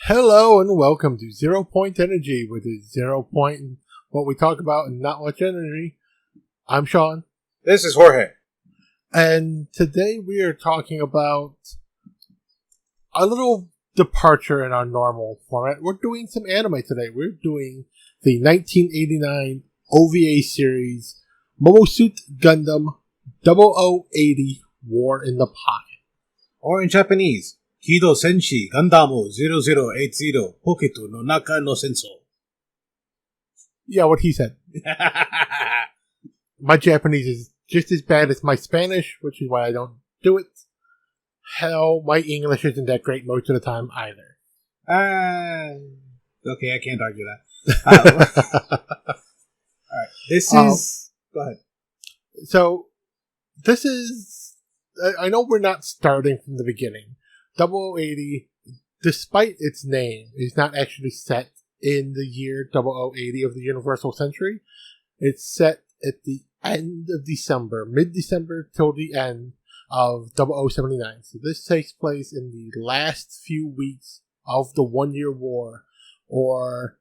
Hello and welcome to ZeroPoint Energy, which is 0 point in what we talk about and not much energy. I'm Sean. This is Jorge. And today we are talking about a little departure in our normal format. We're doing some anime today. We're doing the 1989 OVA series Momosuit Gundam 0080 War in the Pocket. Or in Japanese, Kido Senshi Gundam 0080 Poketo no Naka no Senso. Yeah, what he said. My Japanese is just as bad as my Spanish, which is why I don't do it. Hell, my English isn't that great most of the time either. Okay, I can't argue that. Alright, this is... Go ahead. So, this is... I know we're not starting from the beginning. 0080, despite its name, is not actually set in the year 0080 of the Universal Century. It's set at the end of December, mid-December till the end of 0079. So this takes place in the last few weeks of the 1 year war, or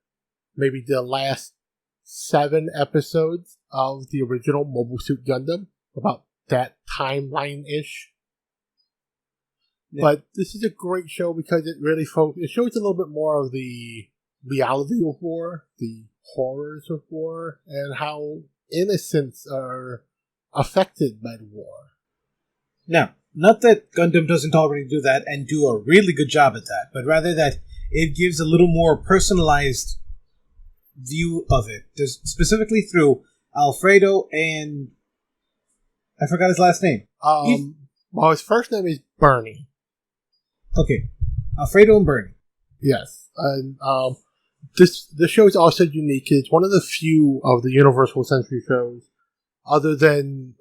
maybe the last 7 episodes of the original Mobile Suit Gundam, about that timeline-ish. Yeah. But this is a great show because it really it shows a little bit more of the reality of war, the horrors of war, and how innocents are affected by the war. Now, not that Gundam doesn't already do that and do a really good job at that, but rather that it gives a little more personalized view of it, specifically through Alfredo and... I forgot his last name. Well, his first name is Bernie. Okay, Alfredo and Bernie. Yes, and this show is also unique. It's one of the few of the Universal Century shows, other than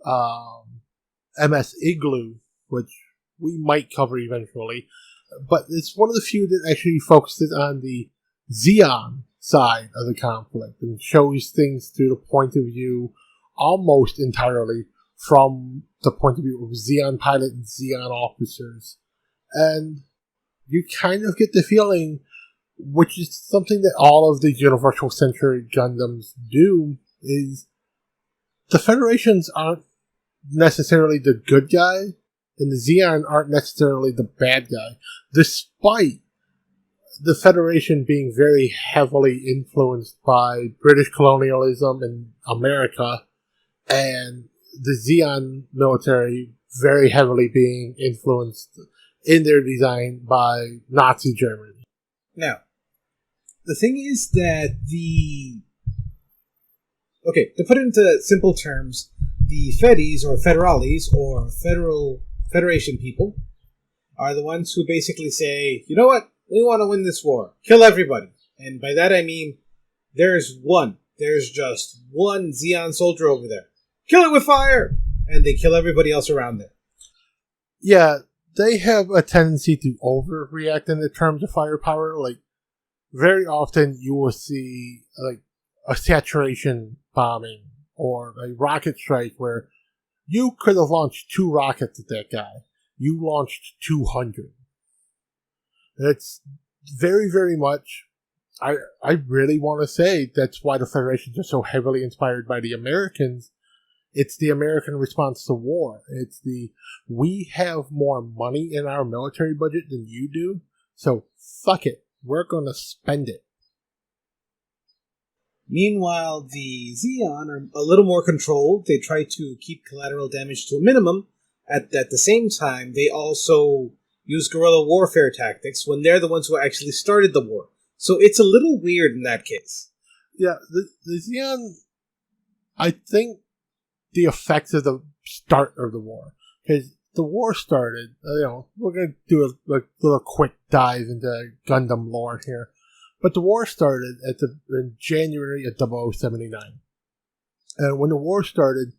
MS Igloo, which we might cover eventually. But it's one of the few that actually focuses on the Zeon side of the conflict and shows things through the point of view almost entirely from the point of view of Zeon pilot and Zeon officers. And you kind of get the feeling, which is something that all of the Universal Century Gundams do, is the Federations aren't necessarily the good guy, and the Zeon aren't necessarily the bad guy, despite the Federation being very heavily influenced by British colonialism in America, and the Zeon military very heavily being influenced in their design by Nazi Germany. Now, the thing is that okay, to put it into simple terms, the Feddies, or Federales, or Federation people, are the ones who basically say, you know what, we want to win this war. Kill everybody. And by that I mean, there's just one Zeon soldier over there. Kill it with fire! And they kill everybody else around there. Yeah, they have a tendency to overreact in the terms of firepower. Like, very often you will see, like, a saturation bombing or a rocket strike where you could have launched 2 rockets at that guy. You launched 200. It's very, very much... I really want to say that's why the Federations are so heavily inspired by the Americans. It's the American response to war. It's we have more money in our military budget than you do, so fuck it. We're going to spend it. Meanwhile, the Zeon are a little more controlled. They try to keep collateral damage to a minimum. At the same time, they also use guerrilla warfare tactics when they're the ones who actually started the war. So it's a little weird in that case. Yeah, the Zeon, I think, the effects of the start of the war. Because the war started, we're going to do a little quick dive into Gundam lore here. But the war started in January of 0079. And when the war started,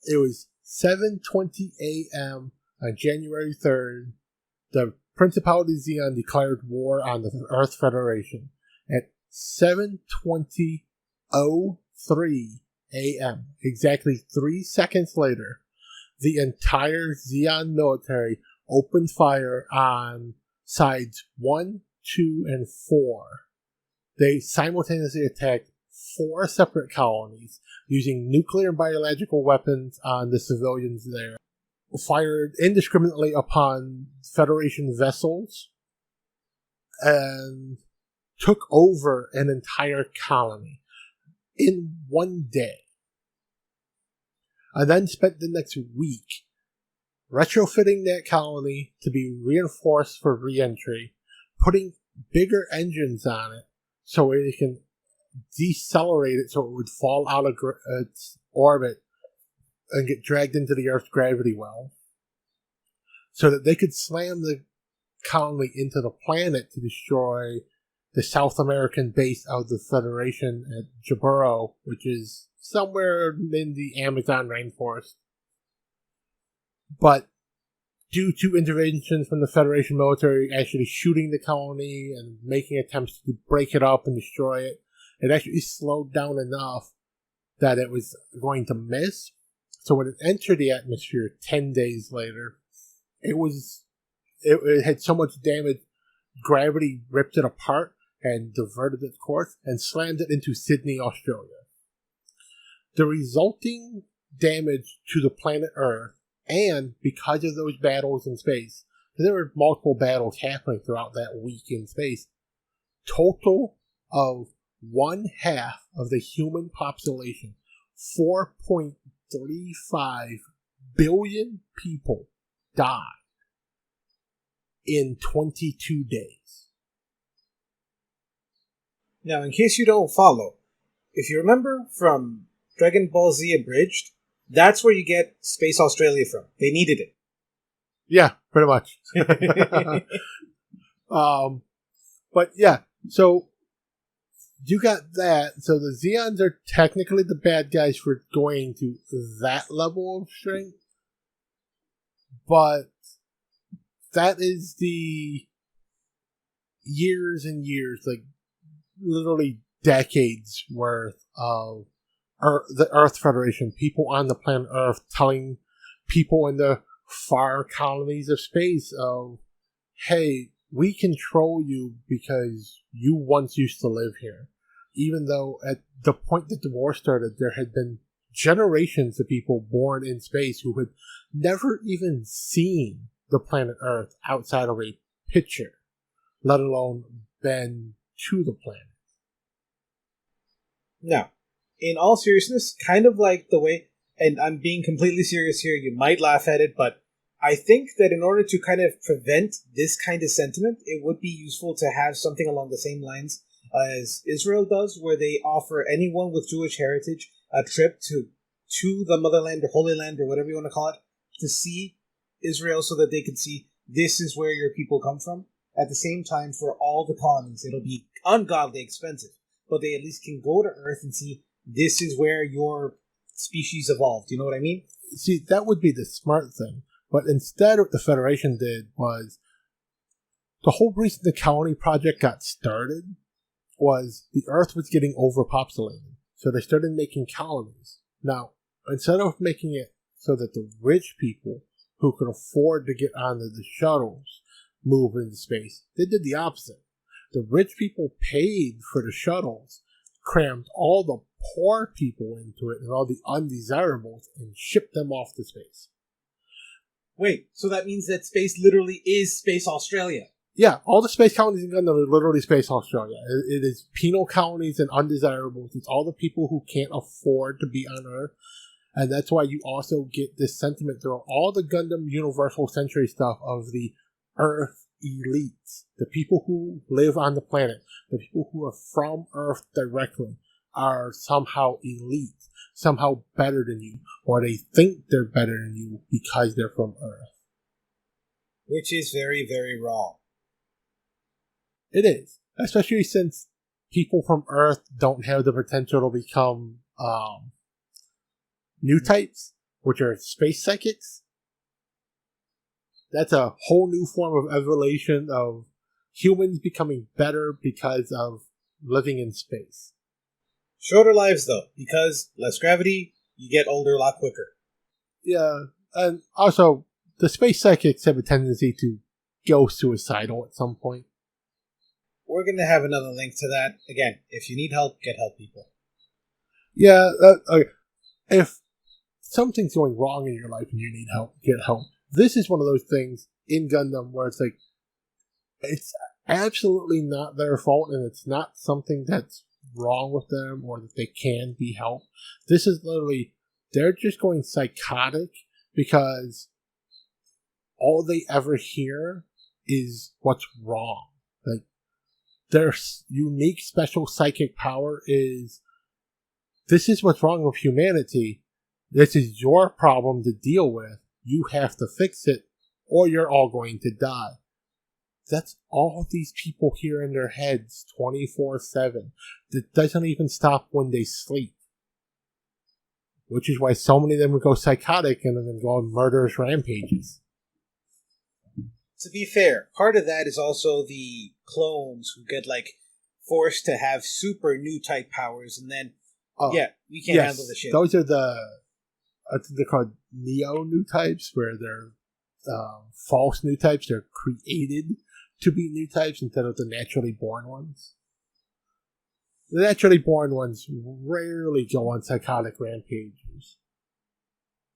it was 7:20 a.m. on January 3rd. The Principality Zeon declared war on the Earth Federation. At 7:20:03 a.m., exactly 3 seconds later, the entire Zeon military opened fire on sides 1, 2, and 4, they simultaneously attacked 4 separate colonies using nuclear and biological weapons on the civilians there, fired indiscriminately upon Federation vessels, and took over an entire colony in one day. I then spent the next week retrofitting that colony to be reinforced for re-entry, putting bigger engines on it so it can decelerate it so it would fall out of its orbit and get dragged into the Earth's gravity well, so that they could slam the colony into the planet to destroy the South American base of the Federation at Jaburo, which is somewhere in the Amazon rainforest. But due to interventions from the Federation military actually shooting the colony and making attempts to break it up and destroy it, it actually slowed down enough that it was going to miss. So when it entered the atmosphere 10 days later, it had so much damage, gravity ripped it apart and diverted its course and slammed it into Sydney, Australia. The resulting damage to the planet Earth, and because of those battles in space, there were multiple battles happening throughout that week in space, total of 1/2 of the human population, 4.35 billion people, died in 22 days. Now, in case you don't follow, if you remember from Dragon Ball Z Abridged, that's where you get Space Australia from. They needed it. Yeah, pretty much. But yeah, so you got that. So the Zeons are technically the bad guys for going to that level of strength. But that is the years and years, like literally decades worth of the Earth Federation, people on the planet Earth telling people in the far colonies of space of, hey, we control you because you once used to live here. Even though at the point that the war started, there had been generations of people born in space who had never even seen the planet Earth outside of a picture, let alone been to the planet. Now, in all seriousness, kind of like the way, and I'm being completely serious here, you might laugh at it, but I think that in order to kind of prevent this kind of sentiment, it would be useful to have something along the same lines as Israel does, where they offer anyone with Jewish heritage a trip to the motherland or Holy Land or whatever you want to call it, to see Israel so that they can see this is where your people come from. At the same time, for all the colonies, it'll be ungodly expensive, but they at least can go to Earth and see this is where your species evolved. You know what I mean? See, that would be the smart thing. But instead, what the Federation did was, the whole reason the colony project got started was the Earth was getting overpopulated. So they started making colonies. Now, instead of making it so that the rich people who could afford to get onto the shuttles move into space, they did the opposite. The rich people paid for the shuttles, crammed all the poor people into it and all the undesirables, and shipped them off to space. Wait, so that means that space literally is Space Australia? Yeah, all the space colonies in Gundam are literally Space Australia. It is penal colonies and undesirables. It's all the people who can't afford to be on Earth. And that's why you also get this sentiment through all the Gundam Universal Century stuff of the Earth elites. The people who live on the planet, the people who are from Earth directly, are somehow elite, somehow better than you, or they think they're better than you because they're from Earth. Which is very, very wrong. It is. Especially since people from Earth don't have the potential to become new types, which are space psychics. That's a whole new form of evolution of humans becoming better because of living in space. Shorter lives, though, because less gravity, you get older a lot quicker. Yeah, and also, the space psychics have a tendency to go suicidal at some point. we're going to have another link to that. Again, if you need help, get help, people. Yeah, okay. If something's going wrong in your life and you need help, get help. This is one of those things in Gundam where it's like, it's absolutely not their fault and it's not something that's wrong with them or that they can be helped. This is literally, they're just going psychotic because all they ever hear is what's wrong. Like, their unique special psychic power is, this is what's wrong with humanity. This is your problem to deal with. You have to fix it, or you're all going to die. That's all these people hear in their heads 24/7. That doesn't even stop when they sleep. Which is why so many of them would go psychotic and then go on murderous rampages. To be fair, part of that is also the clones who get, forced to have super new type powers, and then, we can't handle the shit. Those are I think they're called neo new types, where they're false new types. They're created to be new types instead of the naturally born ones. The naturally born ones rarely go on psychotic rampages.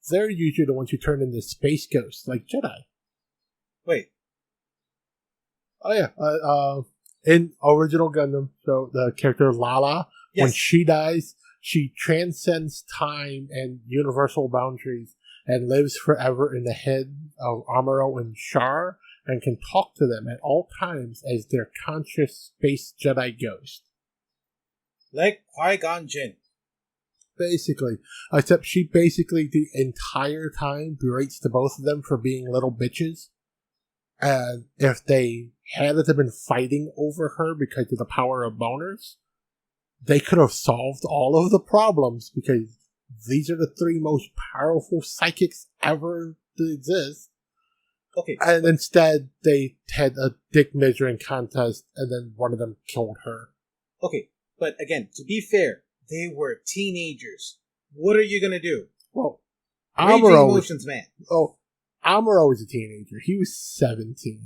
They're usually the ones who turn into space ghosts, like Jedi. Wait. Oh yeah, in original Gundam, so the character Lala, yes. When she dies, she transcends time and universal boundaries and lives forever in the head of Amuro and Char and can talk to them at all times as their conscious space Jedi ghost. Like Qui-Gon Jinn. Basically. Except she basically the entire time berates the both of them for being little bitches. And if they hadn't been fighting over her because of the power of boners, they could have solved all of the problems because these are the three most powerful psychics ever to exist. Okay. And instead, they had a dick measuring contest and then one of them killed her. Okay, but again, to be fair, they were teenagers. What are you going to do? Well, Raging emotions, man. Oh, Amuro was a teenager. He was 17.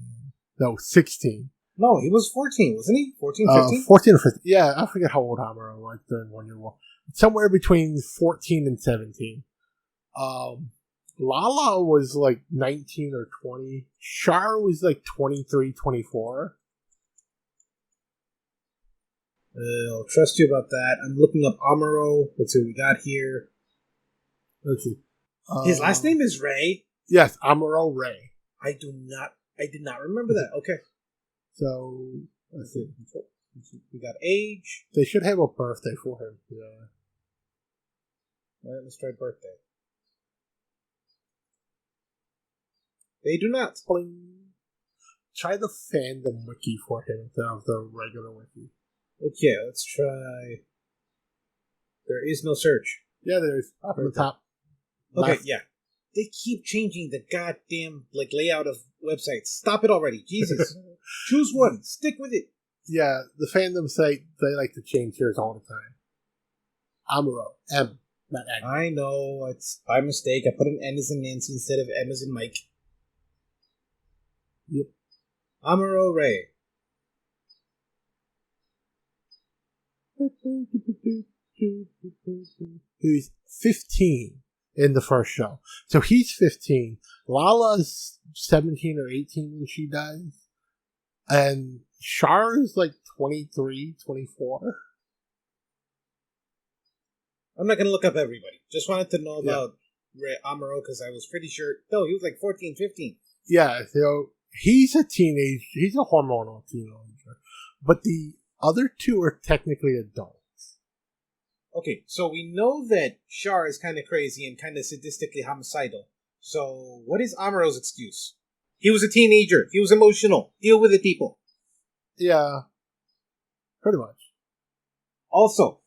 No, 16. No, he was 14, wasn't he? 14, 15? 14 or 15. Yeah, I forget how old Amuro was during 1 year war. Somewhere between 14 and 17. Lala was like 19 or 20. Char was like 23, 24. I'll trust you about that. I'm looking up Amuro. Let's see what we got here. Let's see. His last name is Ray? Yes, Amuro Ray. I did not remember that. Okay. So, let's see. We got age. They should have a birthday for him. Yeah. Alright, let's try birthday. They do not. Bling. Try the fandom wiki for him instead of the regular wiki. Okay, let's try. There is no search. Yeah, there's up at the top. Okay, Left. yeah. They keep changing the goddamn layout of websites. Stop it already, Jesus! Choose one. Stick with it. Yeah, the fandom site, they like to change theirs all the time. Amuro. M, not N. I know, it's by mistake. I put an N as in Nancy instead of M as in Mike. Yep. Amuro Ray. He's 15 in the first show. So he's 15. Lala's 17 or 18 when she dies. And Char is like 23, 24. I'm not going to look up everybody. Just wanted to know about Amuro because I was pretty sure. No, he was like 14, 15. Yeah, so he's a teenager. He's a hormonal teenager. But the other two are technically adults. Okay, so we know that Char is kind of crazy and kind of sadistically homicidal. So what is Amuro's excuse? He was a teenager. He was emotional. Deal with it, people. Yeah, pretty much. Also,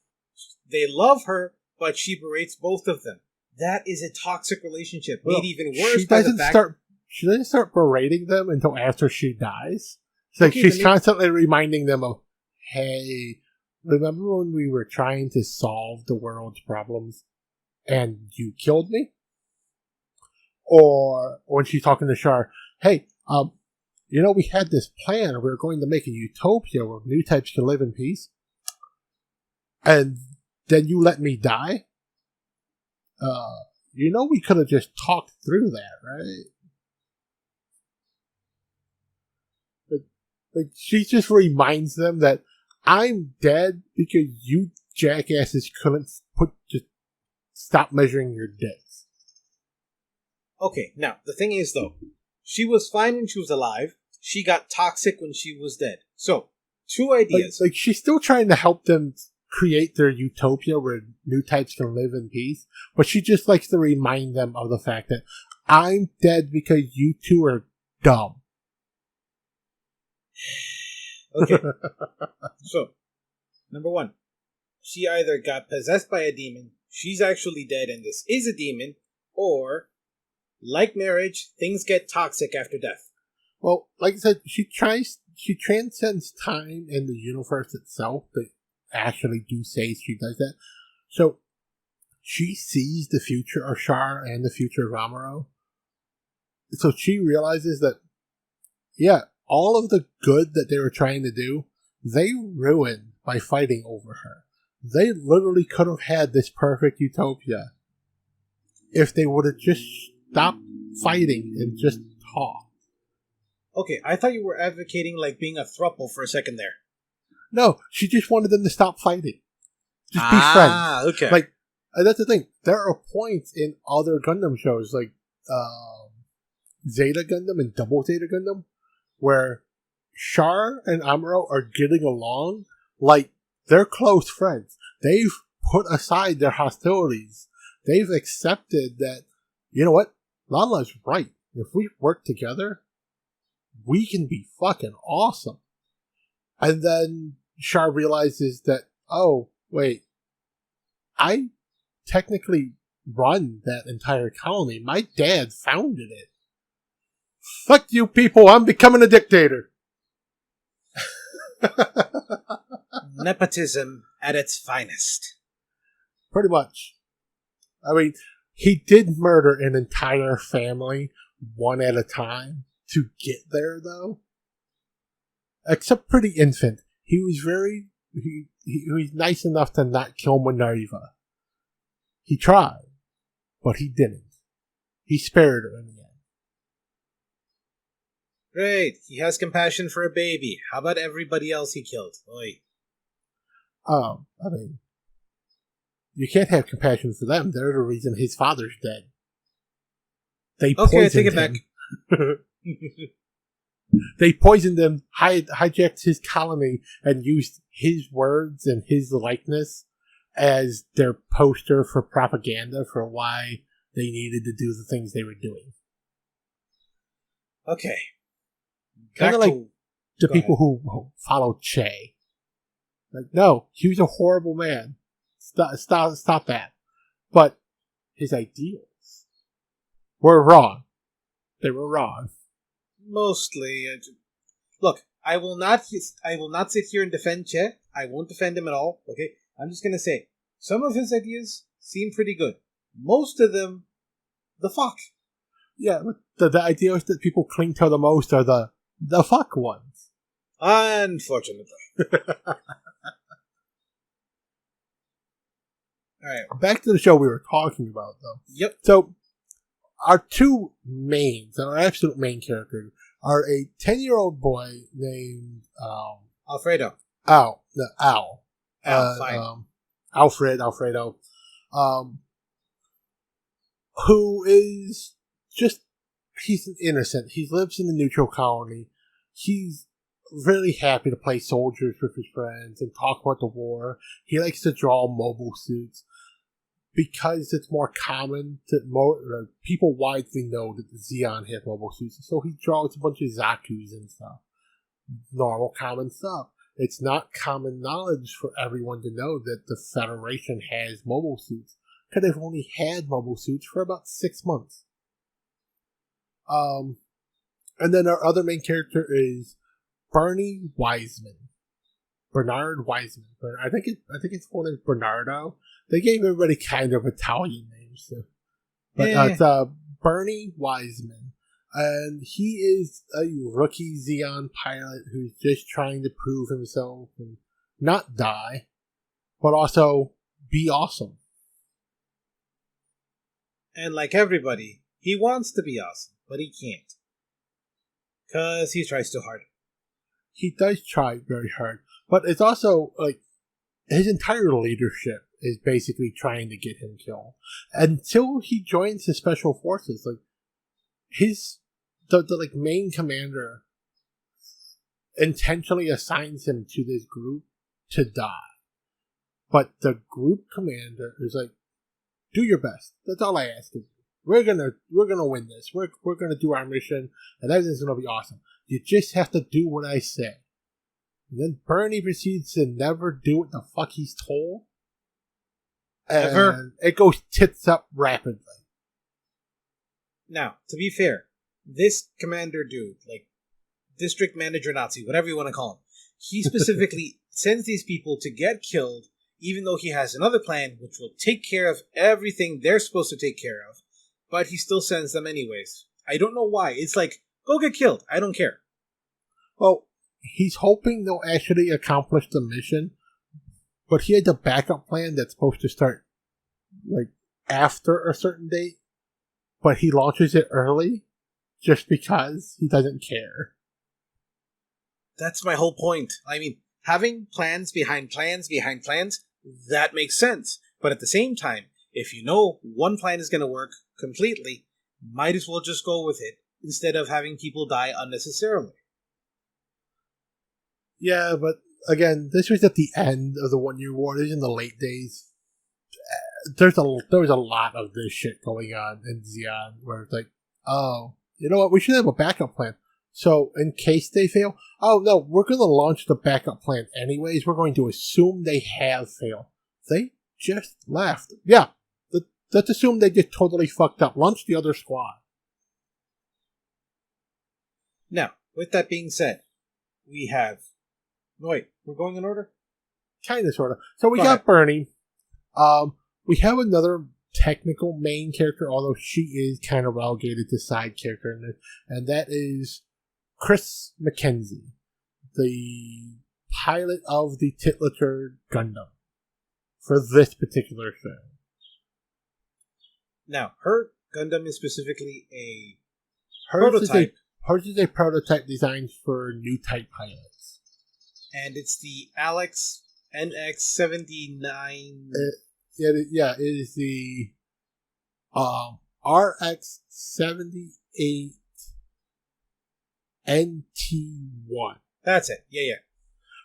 they love her, but she berates both of them. That is a toxic relationship. Made even worse by the fact... She doesn't start berating them until after she dies. It's like she's constantly reminding them of, hey, remember when we were trying to solve the world's problems and you killed me? Or when she's talking to Char, hey, we had this plan. We were going to make a utopia where new types can live in peace. And then you let me die? We could have just talked through that, right? But she just reminds them that I'm dead because you jackasses couldn't just stop measuring your dicks. Okay, now, the thing is, though, she was fine when she was alive. She got toxic when she was dead. So, two ideas. Like she's still trying to help them create their utopia where new types can live in peace, but she just likes to remind them of the fact that I'm dead because you two are dumb. Okay. So, number one, she either got possessed by a demon, she's actually dead and this is a demon, or, like marriage, things get toxic after death. Well, like I said, she transcends time and the universe itself. They actually do say she does that. So, she sees the future of Char and the future of Amuro. So she realizes that, yeah, all of the good that they were trying to do, they ruined by fighting over her. They literally could have had this perfect utopia if they would have just stopped fighting and just talked. Okay, I thought you were advocating like being a throuple for a second there. No, she just wanted them to stop fighting. Just be friends. Ah, okay. Like, and that's the thing. There are points in other Gundam shows, like Zeta Gundam and Double Zeta Gundam, where Char and Amuro are getting along like they're close friends. They've put aside their hostilities. They've accepted that, you know what? Lala's right. If we work together, we can be fucking awesome. And then Char realizes that, oh, wait, I technically run that entire colony. My dad founded it. Fuck you people, I'm becoming a dictator. Nepotism at its finest. Pretty much. I mean, he did murder an entire family one at a time to get there, though. Except Pretty Infant. He was he was nice enough to not kill Minerva. He tried, but he didn't. He spared her in the end. Great. He has compassion for a baby. How about everybody else he killed? Oi. I mean, you can't have compassion for them. They're the reason his father's dead. They poisoned I take it him. back. They poisoned him, hijacked his colony, and used his words and his likeness as their poster for propaganda for why they needed to do the things they were doing. Okay. Kind of like the people who followed Che. Like, no, he was a horrible man. Stop that. But his ideals were wrong. They were wrong. Mostly. Look, I will not sit here and defend Che. I won't defend him at all. Okay, I'm just gonna say some of his ideas seem pretty good. Most of them, the fuck. Yeah, the ideas that people cling to the most are the fuck ones. Unfortunately. Alright. Back to the show we were talking about, though. Yep. So, our two our absolute main characters, are a 10-year-old boy named Alfredo. Al. Fine. Alfredo. Who is just, he's an innocent. He lives in the neutral colony. He's really happy to play soldiers with his friends and talk about the war. He likes to draw mobile suits because it's more common to people widely know that the Zeon have mobile suits. So he draws a bunch of Zakus and stuff. Normal, common stuff. It's not common knowledge for everyone to know that the Federation has mobile suits, because they've only had mobile suits for about 6 months. And then our other main character is Bernard Wiseman. I think it's one is Bernardo. They gave everybody kind of Italian names, so. But it's Bernie Wiseman. And he is a rookie Xeon pilot who's just trying to prove himself and not die, but also be awesome. And like everybody, he wants to be awesome, but he can't. Because he tries too hard. He does try very hard, but it's also like his entire leadership is basically trying to get him killed until he joins the special forces. Like the like main commander intentionally assigns him to this group to die, but the group commander is like, "Do your best. That's all I ask of you. We're gonna win this. We're gonna do our mission, and everything's gonna be awesome. You just have to do what I say." And then Bernie proceeds to never do what the fuck he's told. Ever. And it goes tits up rapidly. Now, to be fair, this commander dude, like district manager Nazi, whatever you want to call him, he specifically sends these people to get killed, even though he has another plan which will take care of everything they're supposed to take care of, but he still sends them anyways. I don't know why. It's like, go get killed. I don't care. Well, he's hoping they'll actually accomplish the mission, but he had a backup plan that's supposed to start like after a certain date, but he launches it early just because he doesn't care. That's my whole point. I mean, having plans behind plans behind plans, that makes sense. But at the same time, if you know one plan is going to work completely, might as well just go with it instead of having people die unnecessarily. Yeah, but again, this was at the end of the 1 Year War. This is in the late days. There was a lot of this shit going on in Xeon where it's like, oh, you know what? We should have a backup plan. So in case they fail, oh no, we're going to launch the backup plan anyways. We're going to assume they have failed. They just left. Yeah, let's assume they just totally fucked up. Launch the other squad. Now, with that being said, we have... Wait, we're going in order? Kind of, sort of. So we Go got ahead. Bernie. We have another technical main character, although she is kind of relegated to side character in it, and that is Chris McKenzie, the pilot of the Titlator Gundam for this particular show. Now, her Gundam is specifically a Hers prototype, hers is a prototype designed for new type pilots. and it's the Alex NX-79. It is the RX-78 NT1. That's it. Yeah.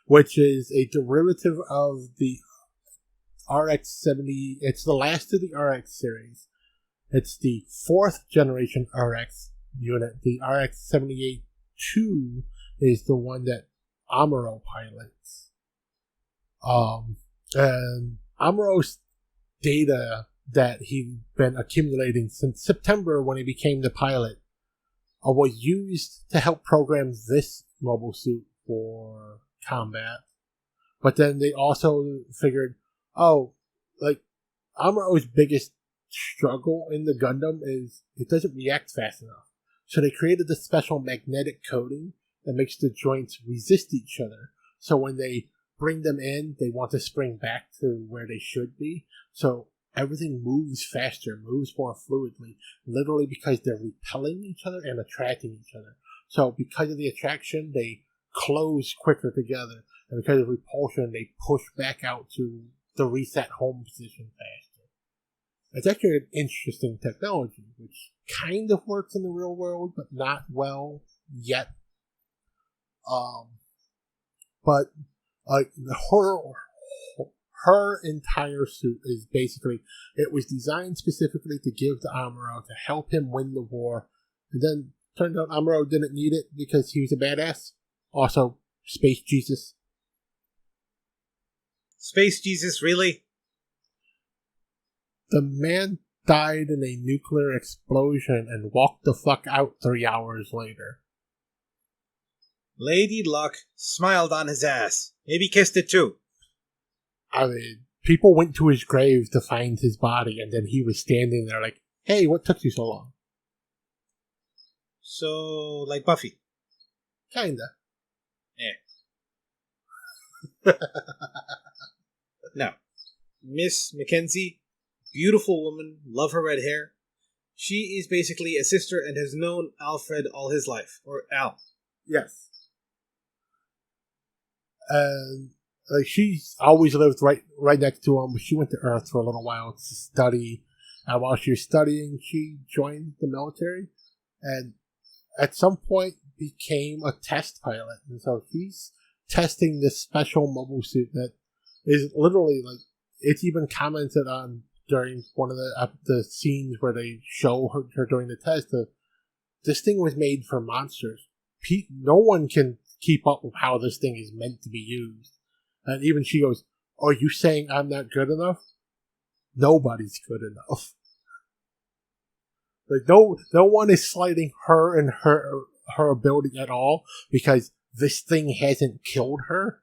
Which is a derivative of the RX-70. It's the last of the RX series. It's the 4th generation RX unit. The RX-78-2 is the one that Amuro pilots. And Amuro's data that he'd been accumulating since September when he became the pilot was used to help program this mobile suit for combat. But then they also figured, Amuro's biggest struggle in the Gundam is it doesn't react fast enough. So they created this special magnetic coating that makes the joints resist each other. So when they bring them in, they want to spring back to where they should be. So everything moves faster, moves more fluidly, literally because they're repelling each other and attracting each other. So because of the attraction, they close quicker together. And because of repulsion, they push back out to the reset home position faster. It's actually an interesting technology, which kind of works in the real world, but not well yet. But her entire suit is basically, it was designed specifically to give to Amuro to help him win the war. And then turned out Amuro didn't need it because he was a badass. Also, Space Jesus. Space Jesus, really? The man died in a nuclear explosion and walked the fuck out 3 hours later. Lady Luck smiled on his ass. Maybe kissed it too. I mean, people went to his grave to find his body, and then he was standing there like, hey, what took you so long? So, like Buffy. Kinda. Now, Miss Mackenzie, beautiful woman, love her red hair. She is basically a sister and has known Alfred all his life. Or Al. Yes. And like she's always lived right next to him. She went to Earth for a little while to study. And while she was studying, she joined the military. And at some point became a test pilot. And so she's testing this special mobile suit that is literally like, it's even commented on during one of the scenes where they show her doing the test. This thing was made for monsters. No one can keep up with how this thing is meant to be used. And even she goes, "Are you saying I'm not good enough?" Nobody's good enough. Like no one is slighting her and her ability at all because this thing hasn't killed her.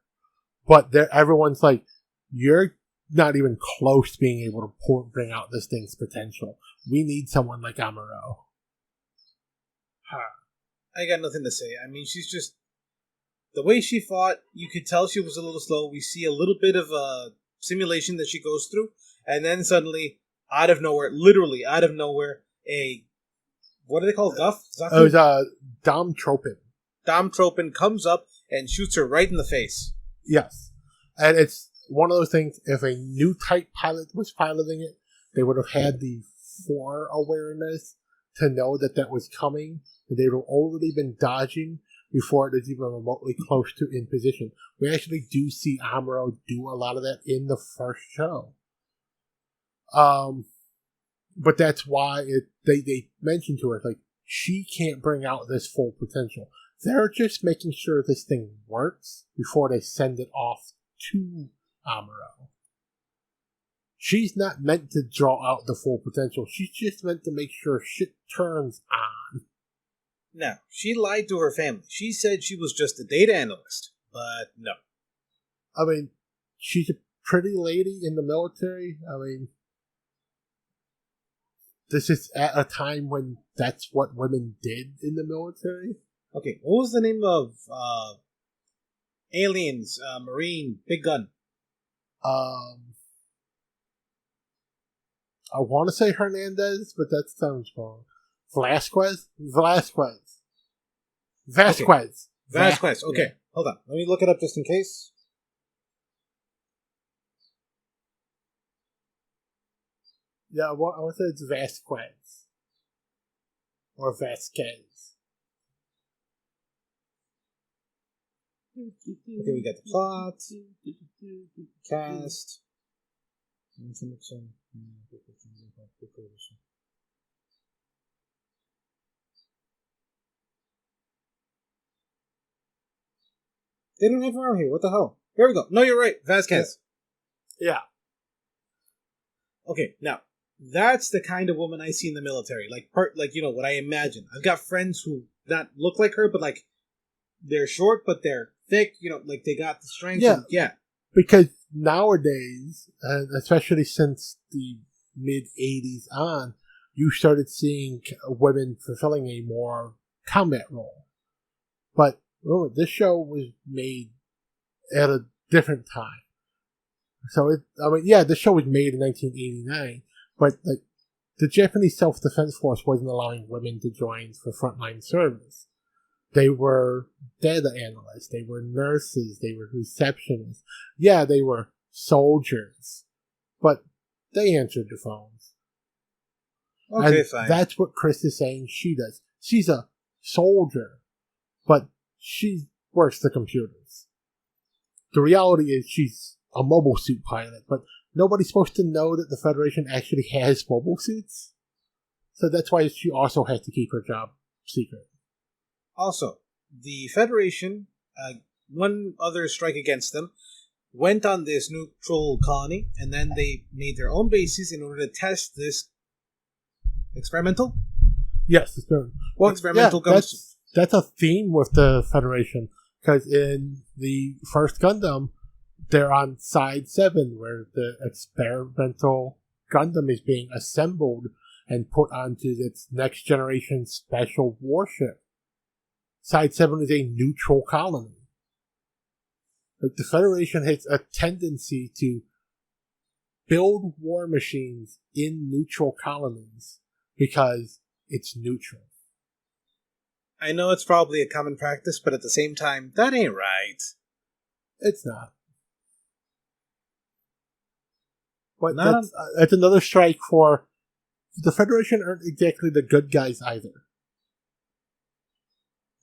But everyone's like, "You're not even close to being able to bring out this thing's potential. We need someone like Amuro." I got nothing to say. I mean, she's just... The way she fought, you could tell she was a little slow. We see a little bit of a simulation that she goes through. And then suddenly, out of nowhere, literally out of nowhere, what do they call it? Guff? It was Dom Tropin. Dom Tropin comes up and shoots her right in the face. Yes. And it's one of those things, if a new type pilot was piloting it, they would have had the foreawareness to know that was coming. And they would have already been dodging before it is even remotely close to in position. We actually do see Amuro do a lot of that in the first show. But that's why they mentioned to her, like, she can't bring out this full potential. They're just making sure this thing works before they send it off to Amuro. She's not meant to draw out the full potential. She's just meant to make sure shit turns on. Now, she lied to her family. She said she was just a data analyst, but no. I mean, she's a pretty lady in the military. I mean, this is at a time when that's what women did in the military. Okay, what was the name of Aliens, Marine, Big Gun? I want to say Hernandez, but that sounds wrong. Vasquez. Okay, hold on. Let me look it up just in case. Yeah, I want to say it's Vasquez. Or Vasquez. Okay, we got the plot. Cast. They don't have her on here. What the hell? Here we go. No, you're right. Vasquez. Yeah. Okay, now, that's the kind of woman I see in the military. Like what I imagine. I've got friends who not look like her, but like, they're short, but they're thick. Like they got the strength. Yeah. And, yeah. Because nowadays, and especially since the mid-'80s on, you started seeing women fulfilling a more combat role. But this show was made at a different time. So, the show was made in 1989, but like the Japanese Self-Defense Force wasn't allowing women to join for frontline service. They were data analysts, they were nurses, they were receptionists. Yeah, they were soldiers, but they answered the phones. Okay, and fine. That's what Chris is saying she does. She's a soldier, but she works the computers. The reality is she's a mobile suit pilot, but nobody's supposed to know that the Federation actually has mobile suits. So that's why she also has to keep her job secret. Also, the Federation, one other strike against them, went on this neutral colony, and then they made their own bases in order to test this experimental? Yes, experimental. Well, experimental that's a theme with the Federation, because in the first Gundam, they're on Side 7, where the experimental Gundam is being assembled and put onto its next generation special warship. Side 7 is a neutral colony. Like, the Federation has a tendency to build war machines in neutral colonies because it's neutral. I know it's probably a common practice, but at the same time, that ain't right. It's not. But that's another strike for the Federation aren't exactly the good guys either.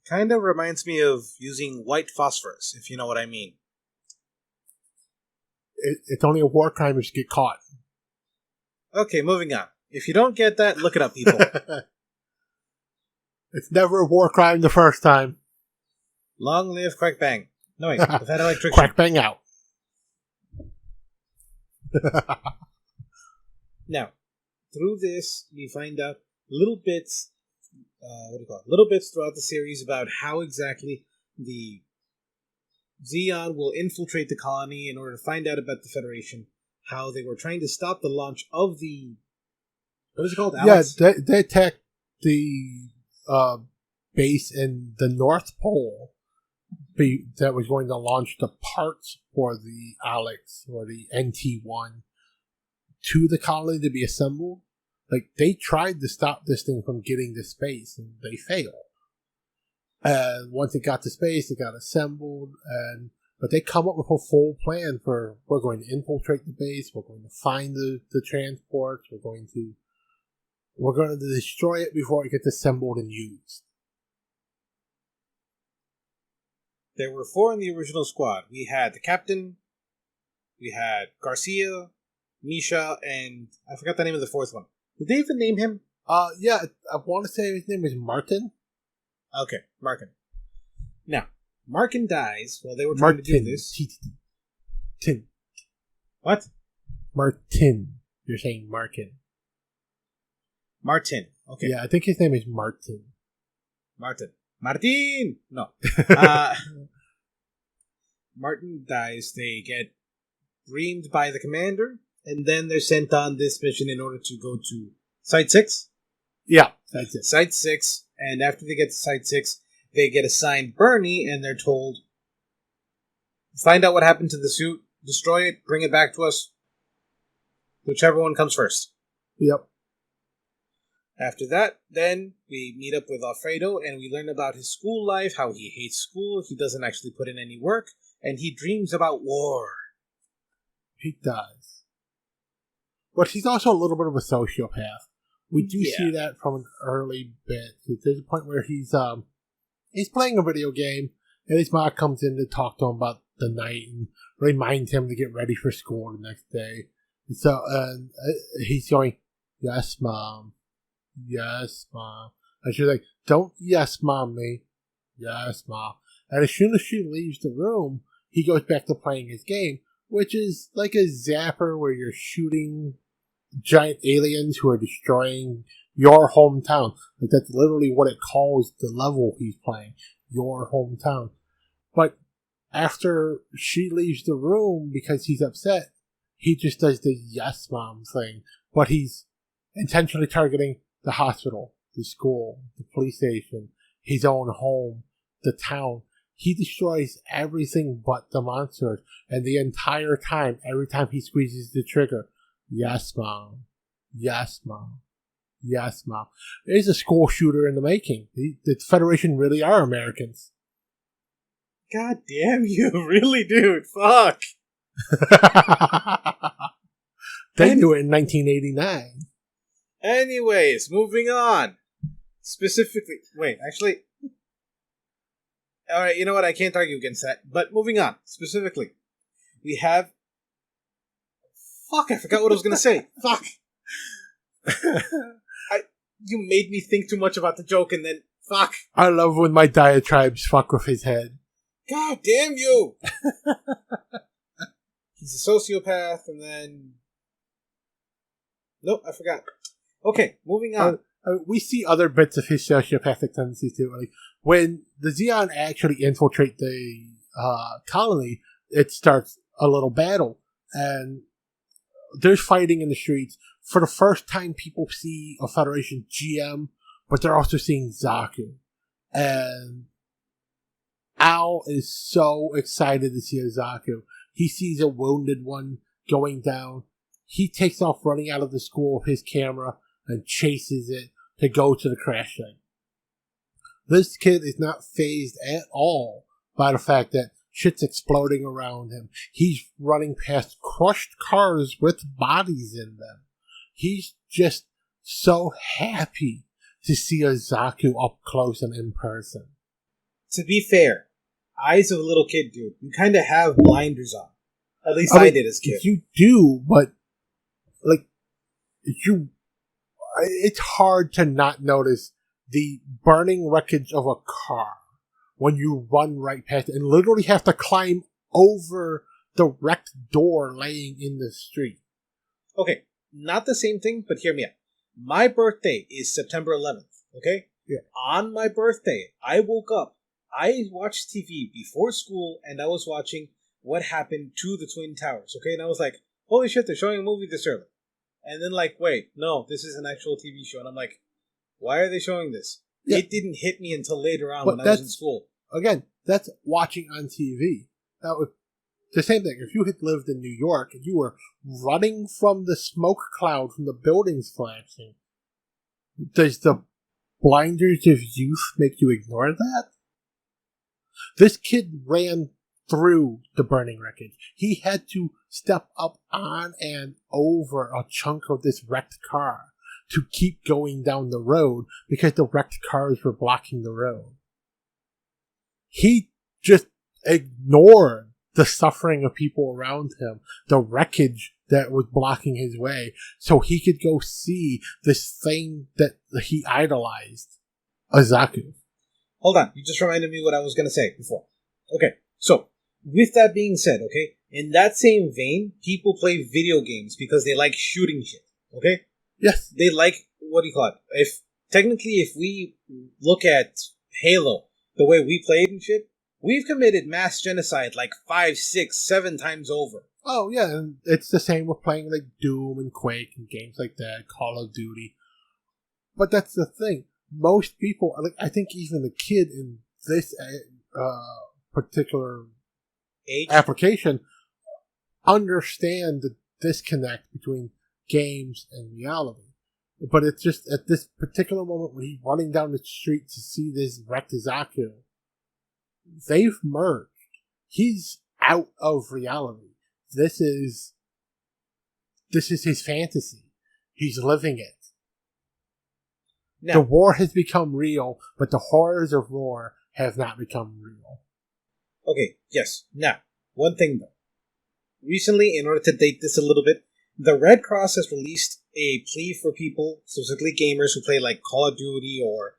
Kind of reminds me of using white phosphorus, if you know what I mean. It's only a war crime if you get caught. Okay, moving on. If you don't get that, look it up, people. It's never a war crime the first time. Long live Quack Bang. No, wait, the Fat Electrician. Quack Bang out. Now, through this, we find out little bits, little bits throughout the series about how exactly the Zeon will infiltrate the colony in order to find out about the Federation, how they were trying to stop the launch of the, what is it called, Alex? Yeah, they attacked the base in the North Pole that was going to launch the parts for the Alex or the NT-1 to the colony to be assembled. Like, they tried to stop this thing from getting to space, and they failed. And once it got to space, it got assembled, but they come up with a full plan for, we're going to infiltrate the base, we're going to find the transports, we're going to destroy it before it gets assembled and used. There were 4 in the original squad. We had the captain, we had Garcia, Misha, and I forgot the name of the 4th one. Did they even name him? Yeah, I want to say his name was Martin. Okay, Markin. Now, Markin dies while they were trying to do this. Tin. What? Martin. You're saying Markin. Martin. Okay. Yeah, I think his name is Martin. Martin! No. Martin dies. They get reamed by the commander, and then they're sent on this mission in order to go to Site 6? Yeah, that's it. Site 6, and after they get to Site 6, they get assigned Bernie, and they're told, find out what happened to the suit, destroy it, bring it back to us, whichever one comes first. Yep. After that, then, we meet up with Alfredo, and we learn about his school life, how he hates school, he doesn't actually put in any work, and he dreams about war. He does. But he's also a little bit of a sociopath. We do see that from an early bit. There's a point where he's playing a video game, and his mom comes in to talk to him about the night and reminds him to get ready for school the next day. And so he's going, "Yes, Mom. Yes, Mom." And she's like, "Don't yes, Mom me. Yes, Mom." And as soon as she leaves the room, he goes back to playing his game, which is like a zapper where you're shooting giant aliens who are destroying your hometown. Like, that's literally what it calls the level he's playing. Your hometown. But after she leaves the room because he's upset, he just does the yes, Mom thing. But he's intentionally targeting the hospital, the school, the police station, his own home, the town. He destroys everything but the monsters. And the entire time, every time he squeezes the trigger, yes, Mom. Yes, Mom. Yes, Mom. It's a school shooter in the making. The Federation really are Americans. God damn you, really, dude. Fuck. They knew it in 1989. Anyways, moving on. Specifically, wait, actually... Alright, you know what? I can't argue against that. But moving on. Specifically, we have... Fuck, I forgot what I was going to say. Fuck. You made me think too much about the joke and then... Fuck. I love when my diatribes fuck with his head. God damn you! He's a sociopath and then... Nope, I forgot. Okay, moving on. We see other bits of his sociopathic tendencies too. Like, when the Zeon actually infiltrate the colony, it starts a little battle. And there's fighting in the streets. for the first time, people see a Federation GM, but they're also seeing Zaku. And Al is so excited to see a Zaku. He sees a wounded one going down. He takes off running out of the school with his camera and chases it to go to the crash site. This kid is not fazed at all by the fact that shit's exploding around him. He's running past crushed cars with bodies in them. He's just so happy to see a Zaku up close and in person. To be fair, eyes of a little kid, dude. You kind of have blinders on. At least I did as a kid. You do, but like it's hard to not notice the burning wreckage of a car when you run right past it and literally have to climb over the wrecked door laying in the street. Okay, not the same thing, but hear me out. My birthday is September 11th, okay? Yeah. On my birthday, I woke up, I watched TV before school, and I was watching what happened to the Twin Towers, okay? And I was like, holy shit, they're showing a movie this early. And then like, wait, no, this is an actual TV show. And I'm like, why are they showing this? Yeah. It didn't hit me until later on when I was in school. Again, that's watching on TV. That was the same thing. If you had lived in New York and you were running from the smoke cloud from the buildings flashing, does the blinders of youth make you ignore that? This kid ran through the burning wreckage. He had to step up on and over a chunk of this wrecked car to keep going down the road because the wrecked cars were blocking the road. He just ignored the suffering of people around him, the wreckage that was blocking his way, so he could go see this thing that he idolized, a Zaku. Hold on, you just reminded me what I was going to say before. Okay, so, with that being said, okay, in that same vein, people play video games because they like shooting shit, okay? Yes. They like, what do you call it? If we look at Halo, the way we played and shit, we've committed mass genocide like 5, 6, 7 times over. Oh, yeah, and it's the same with playing like Doom and Quake and games like that, Call of Duty. But that's the thing. Most people, like I think even the kid in this particular application understand the disconnect between games and reality. But it's just at this particular moment when he's running down the street to see this wrecked Zaku, they've merged. He's out of reality. This is his fantasy. He's living it. Now, the war has become real, but the horrors of war have not become real. Okay, yes. Now, one thing though. Recently, in order to date this a little bit, the Red Cross has released a plea for people, specifically gamers who play like Call of Duty or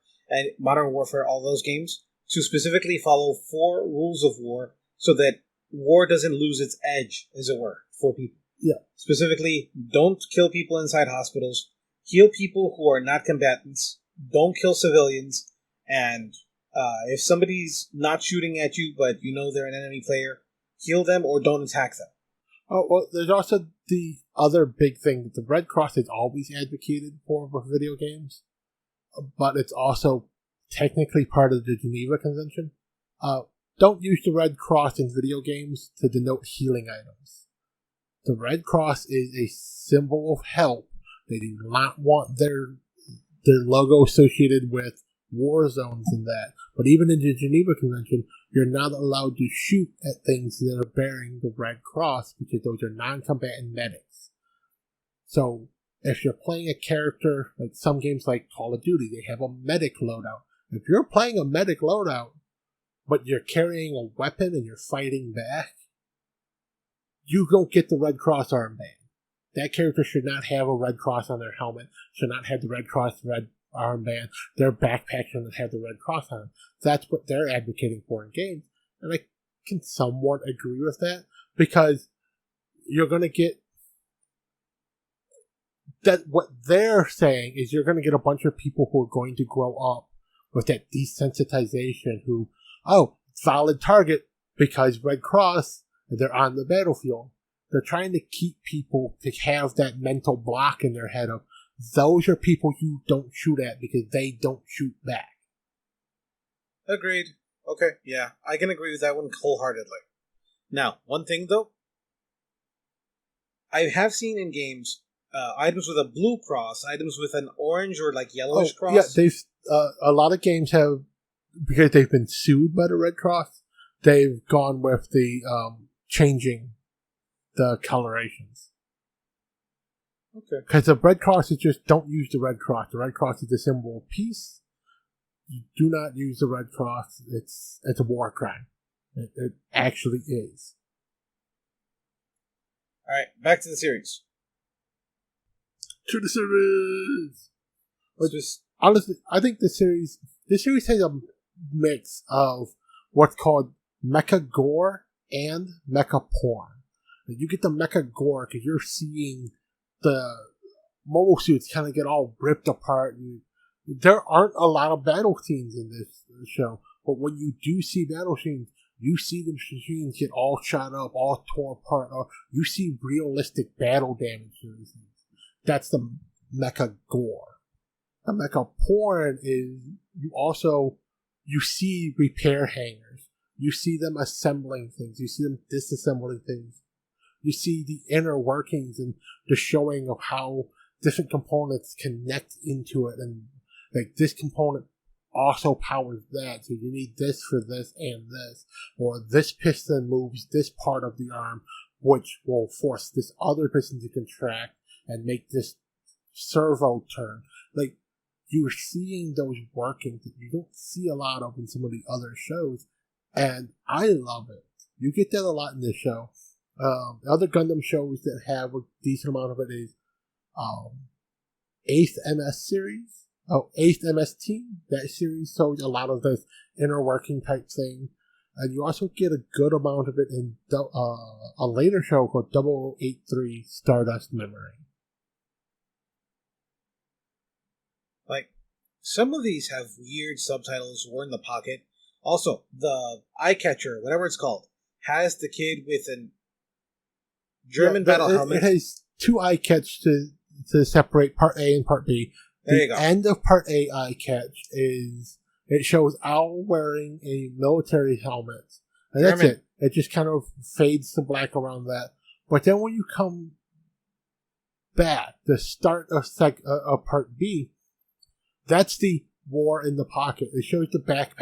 Modern Warfare, all those games, to specifically follow 4 rules of war so that war doesn't lose its edge, as it were, for people. Yeah. Specifically, don't kill people inside hospitals, heal people who are not combatants, don't kill civilians, and if somebody's not shooting at you but you know they're an enemy player, heal them or don't attack them. Oh, well, there's also the other big thing that the Red Cross has always advocated for with video games, but it's also technically part of the Geneva Convention. Don't use the Red Cross in video games to denote healing items. The Red Cross is a symbol of help. They do not want their logo associated with war zones and that. But even in the Geneva Convention, you're not allowed to shoot at things that are bearing the Red Cross because those are non-combatant medics. So if you're playing a character, like some games like Call of Duty, they have a medic loadout. If you're playing a medic loadout, but you're carrying a weapon and you're fighting back, you don't get the Red Cross armband. That character should not have a Red Cross on their helmet, should not have the Red Cross red armband. Their backpack shouldn't have the Red Cross on them. That's what they're advocating for in games. And I can somewhat agree with that, because you're going to get that. What they're saying is you're going to get a bunch of people who are going to grow up with that desensitization who, oh, valid target because Red Cross, they're on the battlefield. They're trying to keep people to have that mental block in their head of those are people you don't shoot at because they don't shoot back. Agreed. Okay, yeah, I can agree with that one wholeheartedly. Now, one thing though, I have seen in games items with a blue cross, items with an orange or like yellowish cross. Yeah, they've a lot of games have, because they've been sued by the Red Cross, they've gone with the changing the colorations. Okay. Because the Red Cross is just, don't use the Red Cross. The Red Cross is the symbol of peace. You do not use the Red Cross. It's a war crime. It actually is. Alright, back to the series. To the series! Just honestly, I think this series has a mix of what's called mecha gore and mecha porn. You get the mecha gore because you're seeing the mobile suits kind of get all ripped apart. There aren't a lot of battle scenes in this show, but when you do see battle scenes, you see the machines get all shot up, all torn apart, or you see realistic battle damage to these things. That's the mecha gore. The mecha porn is you see repair hangers. You see them assembling things. You see them disassembling things. You see the inner workings and the showing of how different components connect into it. And like this component also powers that. So you need this for this and this. Or this piston moves this part of the arm, which will force this other piston to contract and make this servo turn. Like, you're seeing those workings that you don't see a lot of in some of the other shows. And I love it. You get that a lot in this show. Other Gundam shows that have a decent amount of it is 8th MS series. 8th MS Team. That series shows a lot of this inner working type thing. And you also get a good amount of it in a later show called 0083 Stardust Memory. Like, some of these have weird subtitles or in the pocket. Also, the eye catcher, whatever it's called, has the kid with an German battle helmet. It has two eye catch to separate part A and part B. There you go. The end of part A eye catch it shows Al wearing a military helmet. And that's it. It just kind of fades to black around that. But then when you come back, the start of part B, that's the war in the pocket. It shows the back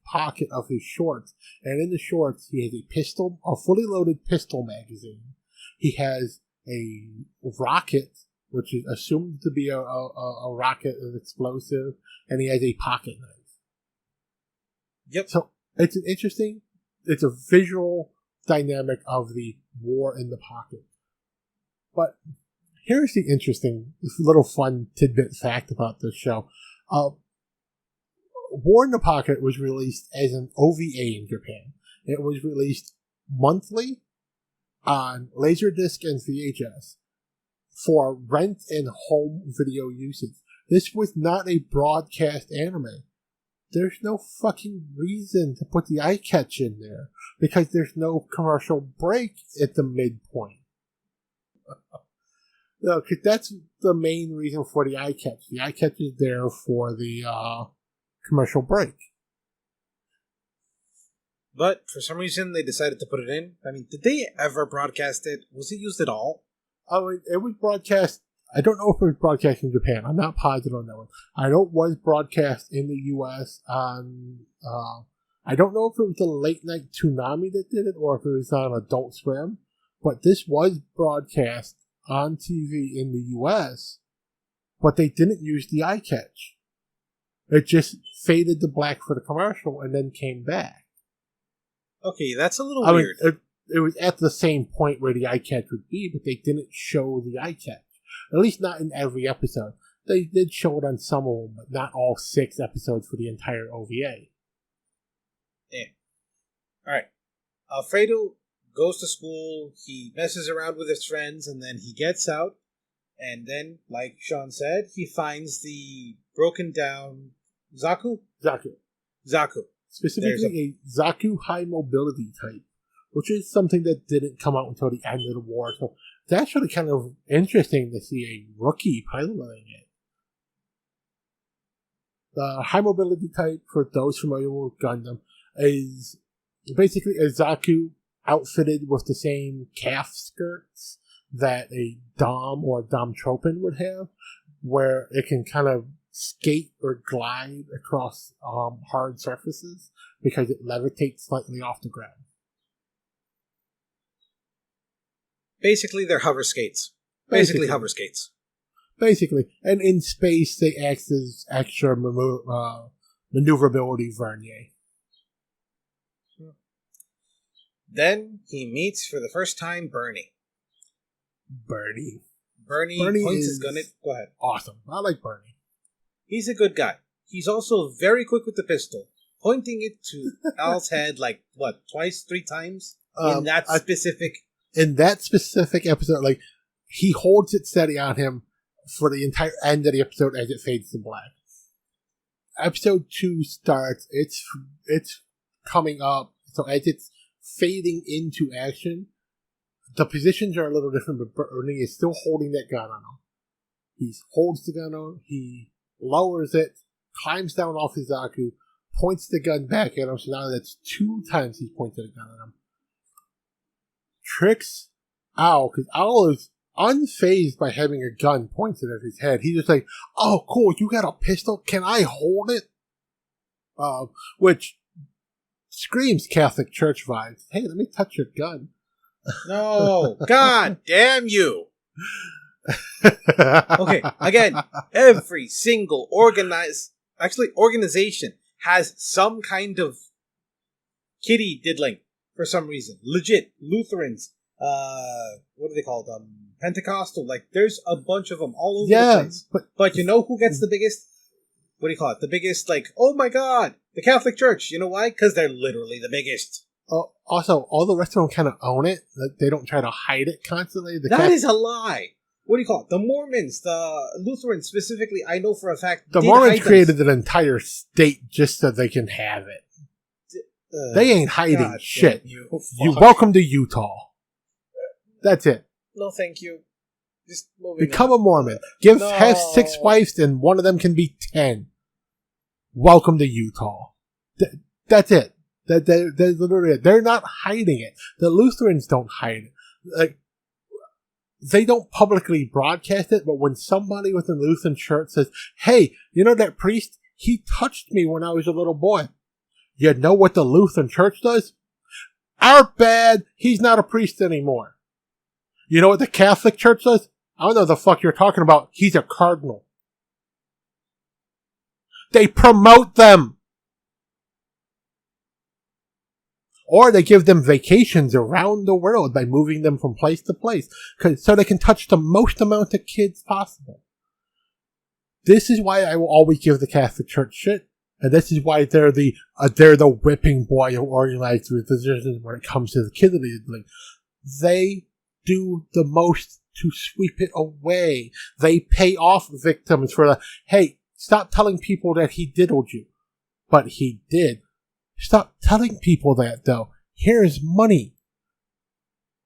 pocket of his shorts, and in the shorts he has a fully loaded pistol magazine. He has a rocket, which is assumed to be a rocket of explosive, and he has a pocket knife. Yep. So it's a visual dynamic of the war in the pocket. But here's the interesting, little fun tidbit fact about this show. War in the Pocket was released as an OVA in Japan. It was released monthly on Laserdisc and VHS for rent and home video usage. This was not a broadcast anime. There's no fucking reason to put the eye catch in there because there's no commercial break at the midpoint. No, because that's the main reason for the eye catch. The eye catch is there for the commercial break. But for some reason, they decided to put it in. I mean, did they ever broadcast it? Was it used at all? It was broadcast. I don't know if it was broadcast in Japan. I'm not positive on that one. I know it was broadcast in the U.S. on. I don't know if it was the late night Toonami that did it or if it was on Adult Swim. But this was broadcast on TV in the U.S. But they didn't use the eye catch. It just faded to black for the commercial and then came back. Okay, that's a little weird. It was at the same point where the eye catch would be, but they didn't show the eye catch. At least not in every episode. They did show it on some of them, but not all 6 episodes for the entire OVA. Yeah. Alright. Alfredo goes to school, he messes around with his friends, and then he gets out, and then, like Sean said, he finds the broken down Zaku? Zaku. Specifically a Zaku high mobility type, which is something that didn't come out until the end of the war. So it's actually kind of interesting to see a rookie piloting it. The high mobility type, for those familiar with Gundam, is basically a Zaku outfitted with the same calf skirts that a Dom or Dom Tropin would have, where it can kind of skate or glide across hard surfaces because it levitates slightly off the ground. Basically, they're hover skates. Basically hover skates. Basically. And in space, they act as extra maneuverability vernier. Then he meets for the first time Bernie. Bernie points his gun at... Go ahead. Awesome. I like Bernie. He's a good guy. He's also very quick with the pistol, pointing it to Al's head like, twice, 3 times? In that specific episode, like, he holds it steady on him for the entire end of the episode as it fades to black. Episode 2 starts, it's coming up, so as it's fading into action, the positions are a little different, but Bernie is still holding that gun on him. He holds the gun on, he lowers it, climbs down off his Zaku, points the gun back at him, so now that's 2 times he's pointed a gun at him. Tricks Al, because Al is unfazed by having a gun pointed at his head. He's just like, oh, cool, you got a pistol? Can I hold it? Which screams Catholic Church vibes. Hey, let me touch your gun. No, God damn you. Okay, again, every single organization has some kind of kitty diddling for some reason. Legit, Lutherans, what do they call them? Pentecostal, like, there's a bunch of them all over the place. But you know who gets the biggest? What do you call it? The biggest, like, oh my God, the Catholic Church. You know why? Because they're literally the biggest. Also, all the rest of them kind of own it. Like, they don't try to hide it constantly. That is a lie. What do you call it? The Mormons, the Lutherans specifically, I know for a fact. The Mormons created an entire state just so they can have it. They ain't hiding God shit. You welcome to Utah. That's it. No, thank you. Just moving Become a Mormon. Have 6 wives and one of them can be 10. Welcome to Utah. That's it. That's literally it. They're not hiding it. The Lutherans don't hide it. Like, they don't publicly broadcast it, but when somebody within the Lutheran church says, hey, you know that priest? He touched me when I was a little boy. You know what the Lutheran church does? Our bad. He's not a priest anymore. You know what the Catholic Church does? I don't know the fuck you're talking about. He's a cardinal. They promote them. Or they give them vacations around the world by moving them from place to place, so they can touch the most amount of kids possible. This is why I will always give the Catholic Church shit, and this is why they're the whipping boy who organized the decisions when it comes to the kid diddling. They do the most to sweep it away. They pay off victims for hey, stop telling people that he diddled you. But he did. Stop telling people that, though. Here's money.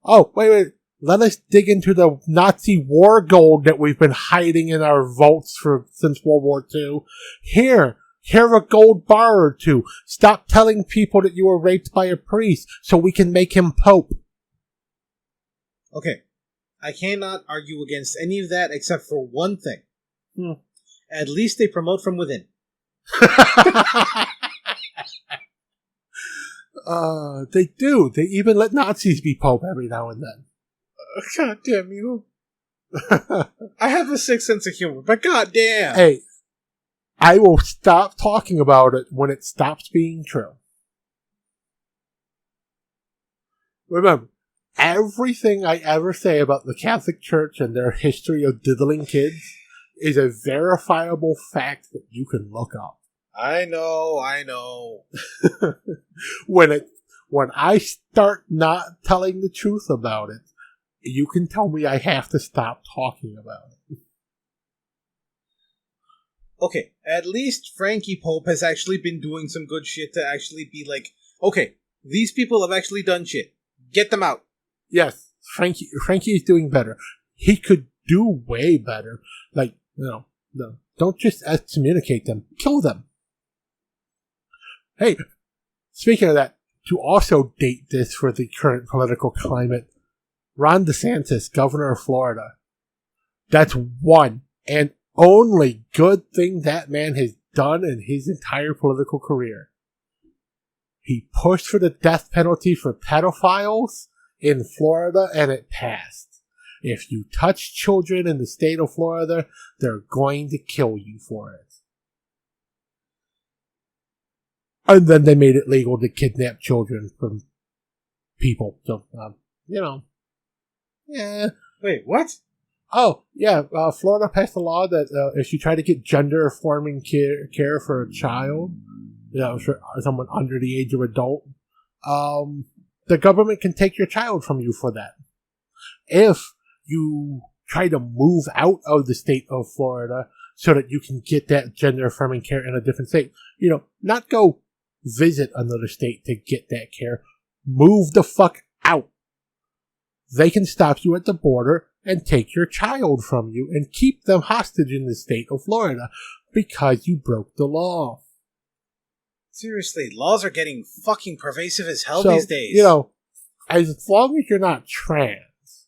Oh, wait. Let us dig into the Nazi war gold that we've been hiding in our vaults since World War II. Here a gold bar or 2. Stop telling people that you were raped by a priest so we can make him Pope. Okay. I cannot argue against any of that except for one thing. At least they promote from within. They do. They even let Nazis be Pope every now and then. God damn you. I have a sick sense of humor, but god damn. Hey, I will stop talking about it when it stops being true. Remember, everything I ever say about the Catholic Church and their history of diddling kids is a verifiable fact that you can look up. I know. When I start not telling the truth about it, you can tell me I have to stop talking about it. Okay, at least Frankie Pope has actually been doing some good shit to actually be like, okay, these people have actually done shit. Get them out. Yes, Frankie is doing better. He could do way better. Like, no, don't just excommunicate them. Kill them. Hey, speaking of that, to also date this for the current political climate, Ron DeSantis, governor of Florida, that's one and only good thing that man has done in his entire political career. He pushed for the death penalty for pedophiles in Florida, and it passed. If you touch children in the state of Florida, they're going to kill you for it. And then they made it legal to kidnap children from people. So, yeah. Wait, what? Oh, yeah. Florida passed a law that if you try to get gender-affirming care for a child, for someone under the age of adult, the government can take your child from you for that. If you try to move out of the state of Florida so that you can get that gender-affirming care in a different state, not go visit another state to get that care. Move the fuck out. They can stop you at the border and take your child from you and keep them hostage in the state of Florida because you broke the law. Seriously, laws are getting fucking pervasive as hell these days. As long as you're not trans,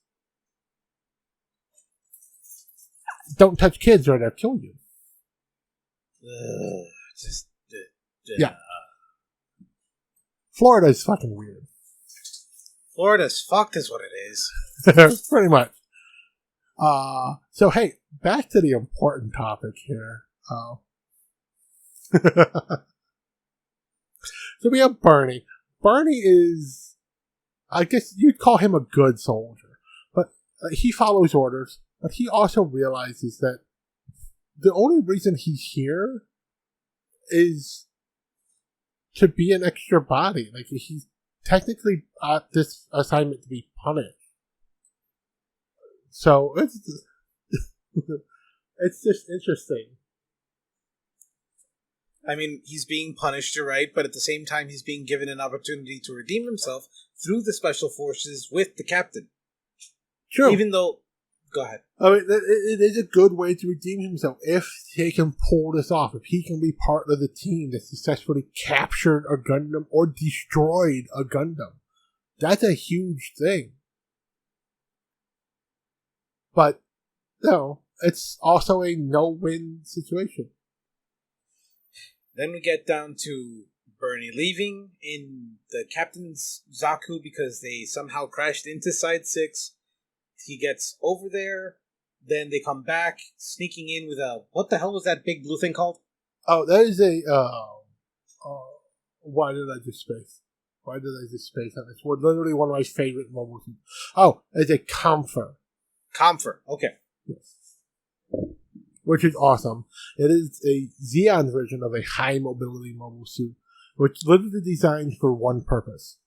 don't touch kids or they'll kill you. Yeah. Florida is fucking weird. Florida's fucked is what it is. Pretty much. So hey, back to the important topic here. So we have Bernie. Bernie is, I guess you'd call him a good soldier, but he follows orders, but he also realizes that the only reason he's here is to be an extra body. Like, he's technically at this assignment to be punished. So it's just interesting. I mean, he's being punished, you're right, but at the same time, he's being given an opportunity to redeem himself through the special forces with the captain. Sure. Even though, go ahead. I mean, it is a good way to redeem himself if he can pull this off. If he can be part of the team that successfully captured a Gundam or destroyed a Gundam. That's a huge thing. But, it's also a no-win situation. Then we get down to Bernie leaving in the captain's Zaku because they somehow crashed into Side 6. He gets over there. Then they come back, sneaking in with a... What the hell was that big blue thing called? Oh, that is a... why did I just space? It's literally one of my favorite moments. Oh, it's a Comfer. Comfer, okay. Yes. Which is awesome. It is a Zeon version of a high mobility mobile suit, which literally designed for one purpose: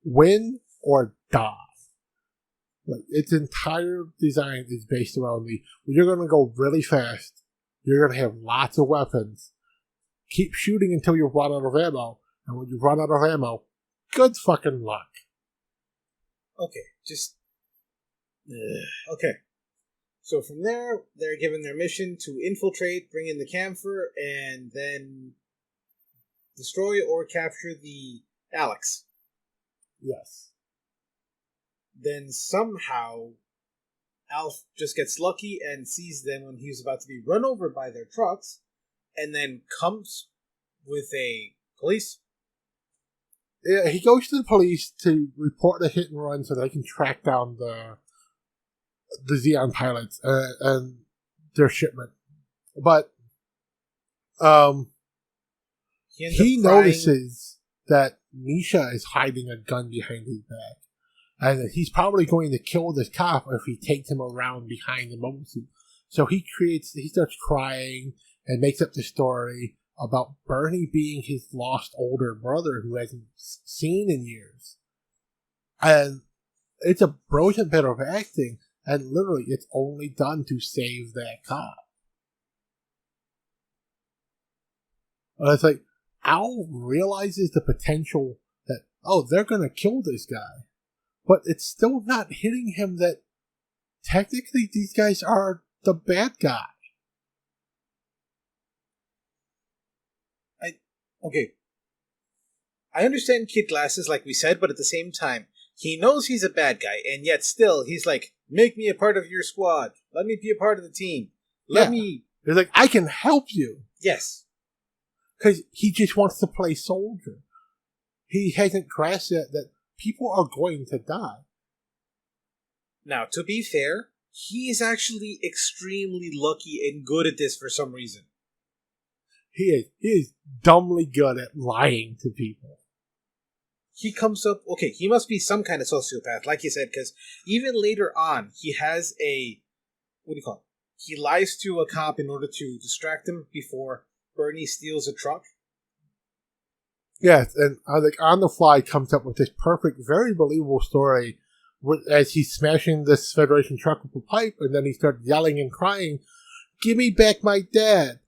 win or die. Like, its entire design is based around you're going to go really fast, you're going to have lots of weapons, keep shooting until you run out of ammo, and when you run out of ammo, good fucking luck. Okay, okay. So from there, they're given their mission to infiltrate, bring in the camphor, and then destroy or capture the Alex. Yes. Then somehow, Alf just gets lucky and sees them when he's about to be run over by their trucks, and then comes with a police. Yeah, he goes to the police to report the hit and run so they can track down the Zeon pilots and their shipment. But he notices that Misha is hiding a gun behind his back, and that he's probably going to kill this cop if he takes him around behind the mobile suit. So he starts crying and makes up the story about Bernie being his lost older brother who hasn't seen in years. And it's a brilliant bit of acting. And literally, it's only done to save that cop. And it's like, Al realizes the potential that, they're going to kill this guy. but it's still not hitting him that technically these guys are the bad guy. Okay. I understand Kid Glasses, like we said, but at the same time, he knows he's a bad guy, and yet still, he's like, make me a part of your squad. Let me be a part of the team. Let me... He's like, I can help you. Yes. Because he just wants to play soldier. He hasn't grasped yet that people are going to die. Now, to be fair, he is actually extremely lucky and good at this for some reason. He is dumbly good at lying to people. He comes up... Okay, he must be some kind of sociopath, like you said, because even later on, he has a... What do you call it? He lies to a cop in order to distract him before Bernie steals a truck. Yes, and like on the fly comes up with this perfect, very believable story as he's smashing this Federation truck with a pipe, and then he starts yelling and crying, "Give me back my dad!"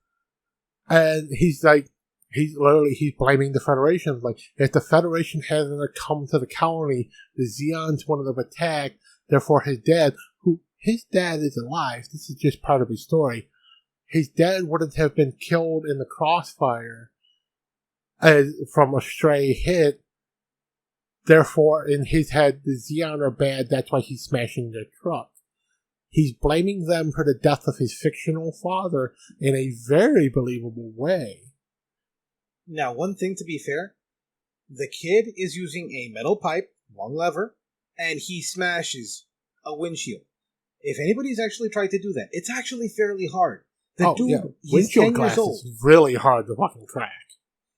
And he's blaming the Federation. Like, if the Federation hadn't come to the colony, the Zeons would have attacked. Therefore, his dad is alive. This is just part of his story. His dad wouldn't have been killed in the crossfire from a stray hit. Therefore, in his head, the Zeon are bad. That's why he's smashing their truck. He's blaming them for the death of his fictional father in a very believable way. Now, one thing to be fair, the kid is using a metal pipe, long lever, and he smashes a windshield. If anybody's actually tried to do that, it's actually fairly hard. He's windshield 10 years old. Is really hard to fucking crack.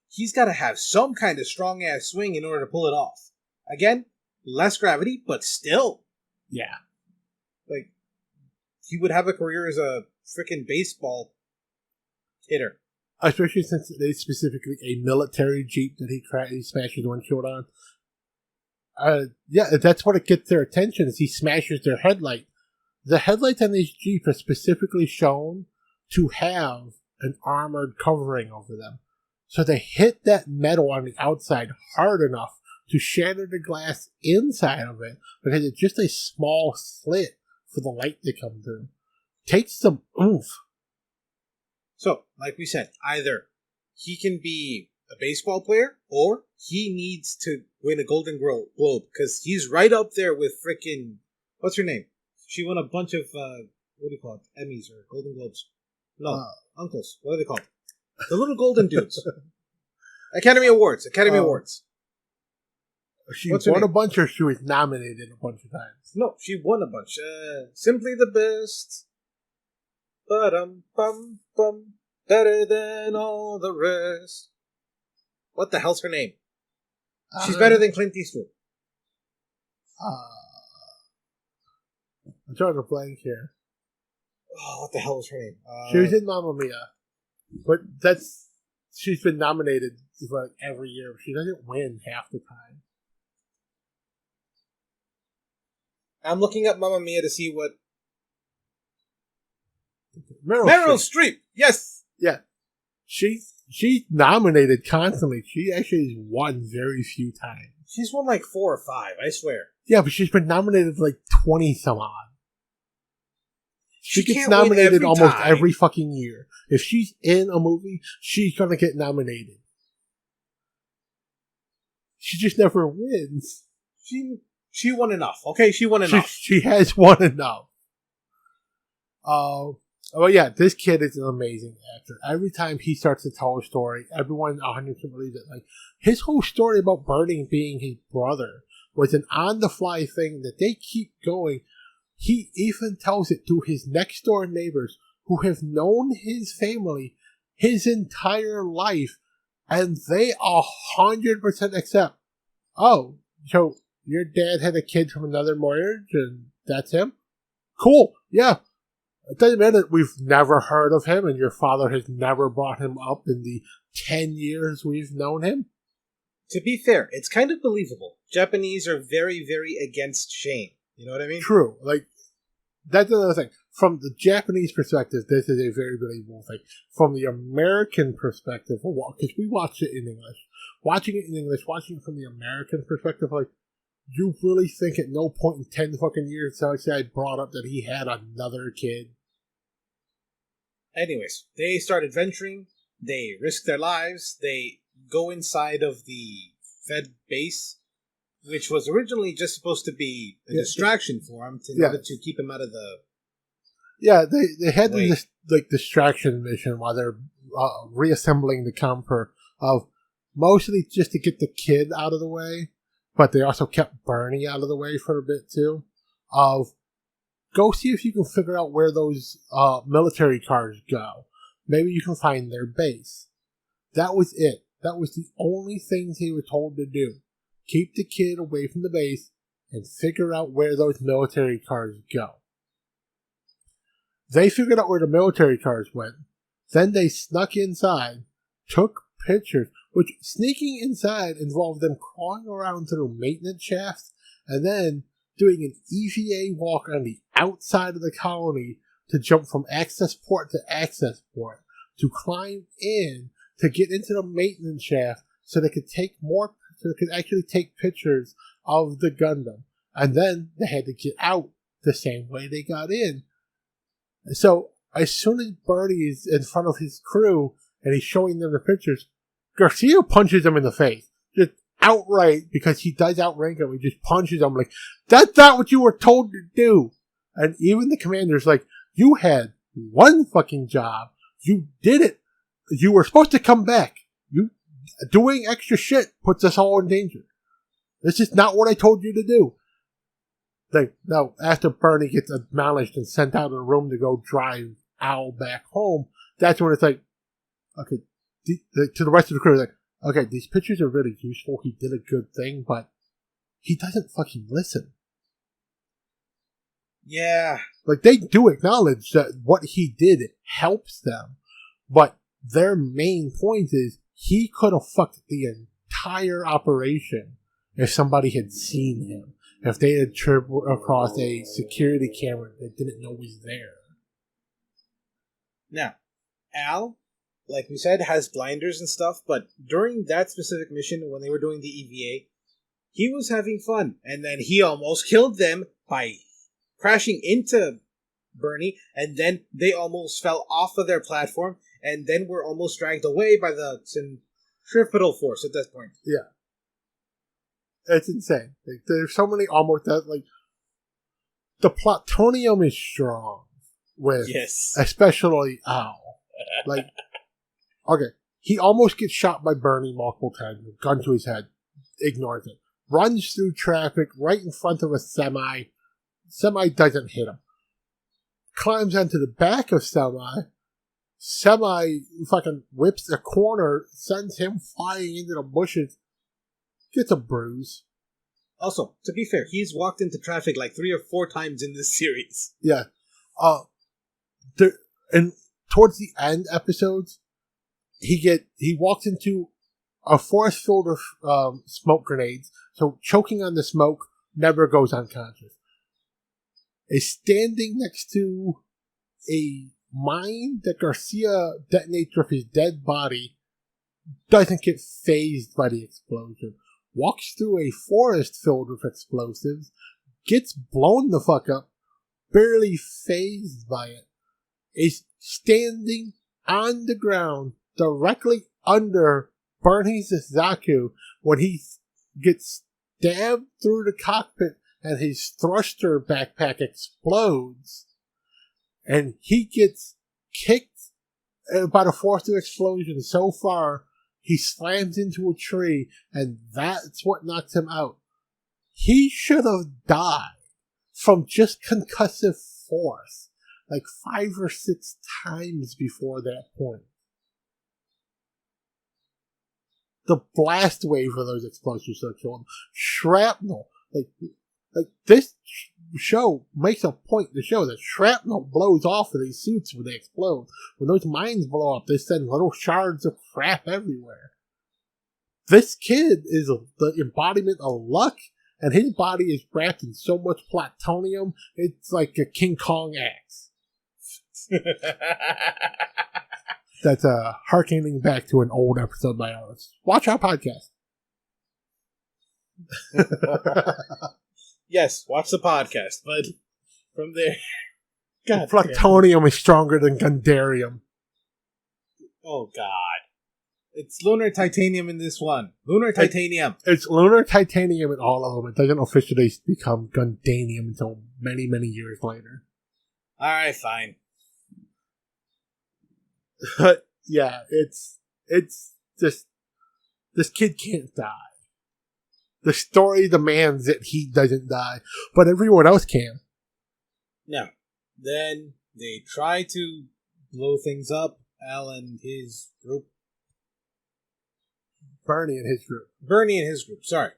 He's got to have some kind of strong-ass swing in order to pull it off. Again, less gravity, but still. Yeah. Like, he would have a career as a freaking baseball hitter. Especially since it is specifically a military Jeep that he smashes the windshield on. Yeah, that's what it gets their attention, is he smashes their headlight. The headlights on this Jeep are specifically shown to have an armored covering over them. So they hit that metal on the outside hard enough to shatter the glass inside of it, because it's just a small slit for the light to come through. Takes some oomph. So, like we said, either he can be a baseball player, or he needs to win a Golden Globe, because he's right up there with frickin'... What's her name? She won a bunch of, what do you call it? Emmys or Golden Globes. No, uncles. What are they called? The little golden dudes. Academy Awards. She won a bunch, or she was nominated a bunch of times? No, she won a bunch. Simply the Best. Ba-dum-bum-bum. Better than all the rest. What the hell's her name? She's better than Clint Eastwood. I'm trying to blank here. Oh, what the hell is her name? She was in Mamma Mia. But she's been nominated for like every year. She doesn't win half the time. I'm looking up Mamma Mia to see what... Meryl Streep! Yes! Yeah. She's nominated constantly. She actually has won very few times. She's won like 4 or 5, I swear. Yeah, but she's been nominated for like 20 some odd. She gets nominated almost every fucking year. If she's in a movie, she's gonna get nominated. She just never wins. She won enough. Okay, she won enough. She has won enough. Oh yeah, this kid is an amazing actor. Every time he starts to tell a story, everyone 100% believes it. Like, his whole story about Burning being his brother was an on-the-fly thing that they keep going. He even tells it to his next-door neighbors who have known his family his entire life, and they 100% accept. Oh, so your dad had a kid from another marriage, and that's him? Cool, yeah. It doesn't matter that we've never heard of him, and your father has never brought him up in the 10 years we've known him. To be fair, it's kind of believable. Japanese are very, very against shame. You know what I mean? True. Like, that's another thing. From the Japanese perspective, this is a very believable thing. From the American perspective, because we watched it in English. Watching it in English, watching it from the American perspective, like, You really think at no point in 10 fucking years Southside brought up that he had another kid? Anyways, they start adventuring. They risk their lives. They go inside of the Fed base, which was originally just supposed to be a distraction for him in order to keep him out of the... Yeah, they had this distraction mission while they're reassembling the camper of mostly just to get the kid out of the way, but they also kept Bernie out of the way for a bit too. Of go see if you can figure out where those military cars go. Maybe you can find their base. That was it. That was the only things they were told to do. Keep the kid away from the base and figure out where those military cars go. They figured out where the military cars went. Then they snuck inside, took pictures, which sneaking inside involved them crawling around through maintenance shafts and then doing an EVA walk on the outside of the colony to jump from access port to access port to climb in to get into the maintenance shaft so they could actually take pictures of the Gundam. And then they had to get out the same way they got in. So as soon as Bernie is in front of his crew and he's showing them the pictures, Garcia punches him in the face. Just outright, because he does outrank him. He just punches him like, that's not what you were told to do. And even the commander's like, you had one fucking job. You did it. You were supposed to come back. You doing extra shit puts us all in danger. This is not what I told you to do. Now, after Bernie gets acknowledged and sent out of the room to go drive Al back home, that's when it's like, okay, to the rest of the crew, like, okay, these pictures are really useful. He did a good thing, but he doesn't fucking listen. Yeah. Like, they do acknowledge that what he did helps them, but their main point is he could have fucked the entire operation if somebody had seen him. If they had tripped across a security camera that didn't know was there. Now, Al, like we said, has blinders and stuff, but during that specific mission, when they were doing the EVA, he was having fun, and then he almost killed them by crashing into Bernie, and then they almost fell off of their platform, and then were almost dragged away by the centrifugal force at that point. Yeah. It's insane. Like, there's so many almost that, like, the plutonium is strong with, especially Al. Like, okay, he almost gets shot by Bernie multiple times, with a gun to his head, ignores it, runs through traffic right in front of a semi doesn't hit him, climbs onto the back of semi fucking whips a corner, sends him flying into the bushes, gets a bruise. Also, to be fair, he's walked into traffic like 3 or 4 times in this series. Yeah. And towards the end episodes, he walks into a forest filled of smoke grenades, so choking on the smoke, never goes unconscious. Is standing next to a mine that Garcia detonates with his dead body, doesn't get phased by the explosion. Walks through a forest filled with explosives, gets blown the fuck up, barely phased by it, is standing on the ground directly under Bernie's Zaku when he gets stabbed through the cockpit and his thruster backpack explodes, and he gets kicked by the force of explosion so far he slams into a tree, and that's what knocks him out. He should have died from just concussive force like 5 or 6 times before that point. The blast wave of those explosions that kill him. Shrapnel. Like this show makes a point to show that shrapnel blows off of these suits when they explode. When those mines blow up, they send little shards of crap everywhere. This kid is the embodiment of luck, and his body is wrapped in so much plutonium, it's like a King Kong axe. That's harkening back to an old episode by ours. Watch our podcast. Yes, watch the podcast, but from there... God. Plutonium is stronger than Gundarium. Oh, God. It's lunar titanium in this one. Lunar titanium. It's lunar titanium in all of them. It doesn't officially become Gundanium until many, many years later. Alright, fine. But, yeah, it's just... This kid can't die. The story demands that he doesn't die, but everyone else can. Now, then they try to blow things up. Al and his group. Bernie and his group, sorry.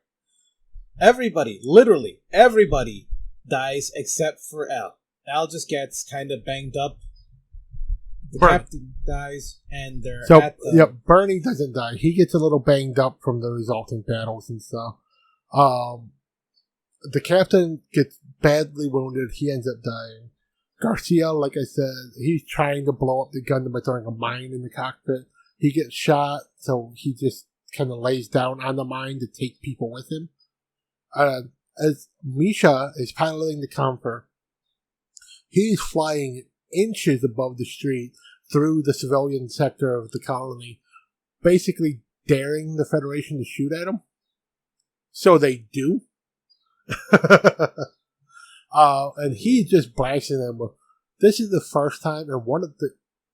Everybody, literally everybody, dies except for Al. Al just gets kind of banged up. The captain dies, and they're at the... Yep, Bernie doesn't die. He gets a little banged up from the resulting battles and stuff. The captain gets badly wounded. He ends up dying. Garcia, like I said, he's trying to blow up the Gundam by throwing a mine in the cockpit. He gets shot, so he just kind of lays down on the mine to take people with him. As Misha is piloting the Comfort, he's flying inches above the street through the civilian sector of the colony, basically daring the Federation to shoot at him. So they do. And he's just blasting them. This is the first time, and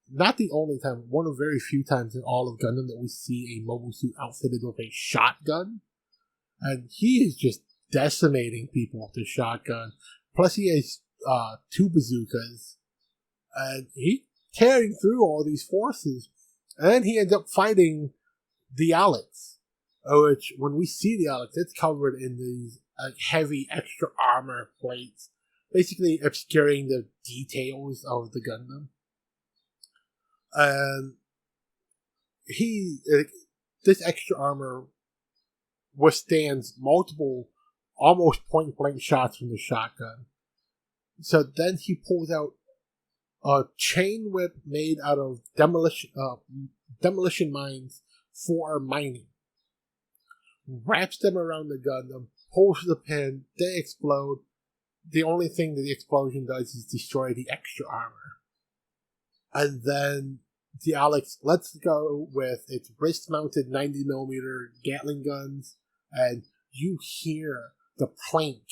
not the only time, one of very few times in all of Gundam that we see a mobile suit outfitted with a shotgun. And he is just decimating people with the shotgun. Plus he has 2 bazookas. And he's tearing through all these forces. And then he ends up fighting the Alex. Which, when we see the Alex, it's covered in these heavy extra armor plates, basically obscuring the details of the Gundam. And this extra armor withstands multiple, almost point-blank shots from the shotgun. So then he pulls out a chain whip made out of demolition mines for mining. Wraps them around the Gundam, pulls the pin, they explode. The only thing that the explosion does is destroy the extra armor. And then the Alex lets go with its wrist-mounted 90mm Gatling guns, and you hear the clank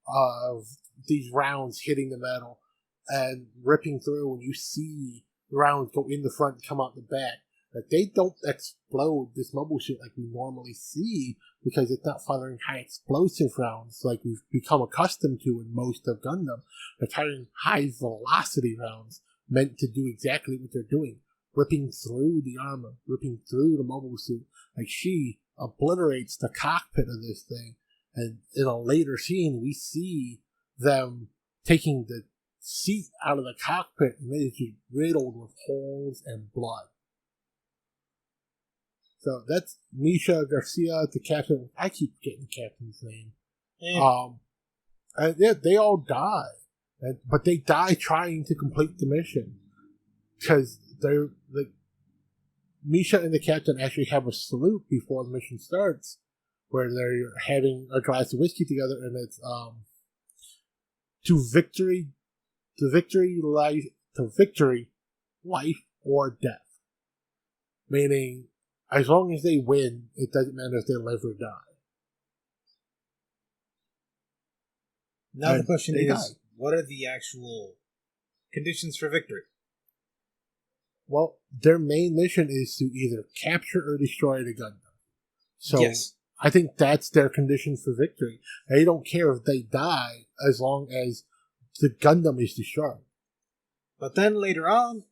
of these rounds hitting the metal and ripping through, and you see rounds go in the front and come out the back. But they don't explode this mobile suit like we normally see, because it's not firing high explosive rounds like we've become accustomed to in most of Gundam. They're firing high velocity rounds meant to do exactly what they're doing. Ripping through the armor, ripping through the mobile suit. Like, she obliterates the cockpit of this thing. And in a later scene, we see them taking the seat out of the cockpit, and it is just riddled with holes and blood. So that's Misha, Garcia, the captain. I keep getting the captain's name. And they all die. But they die trying to complete the mission. Because they're like, Misha and the captain actually have a salute before the mission starts, where they're having a glass of whiskey together, and it's to victory, life or death. Meaning, as long as they win, it doesn't matter if they live or die. Now and the question is, what are the actual conditions for victory? Well, their main mission is to either capture or destroy the Gundam. So, yes. I think that's their condition for victory. They don't care if they die as long as the Gundam is destroyed. But then later on,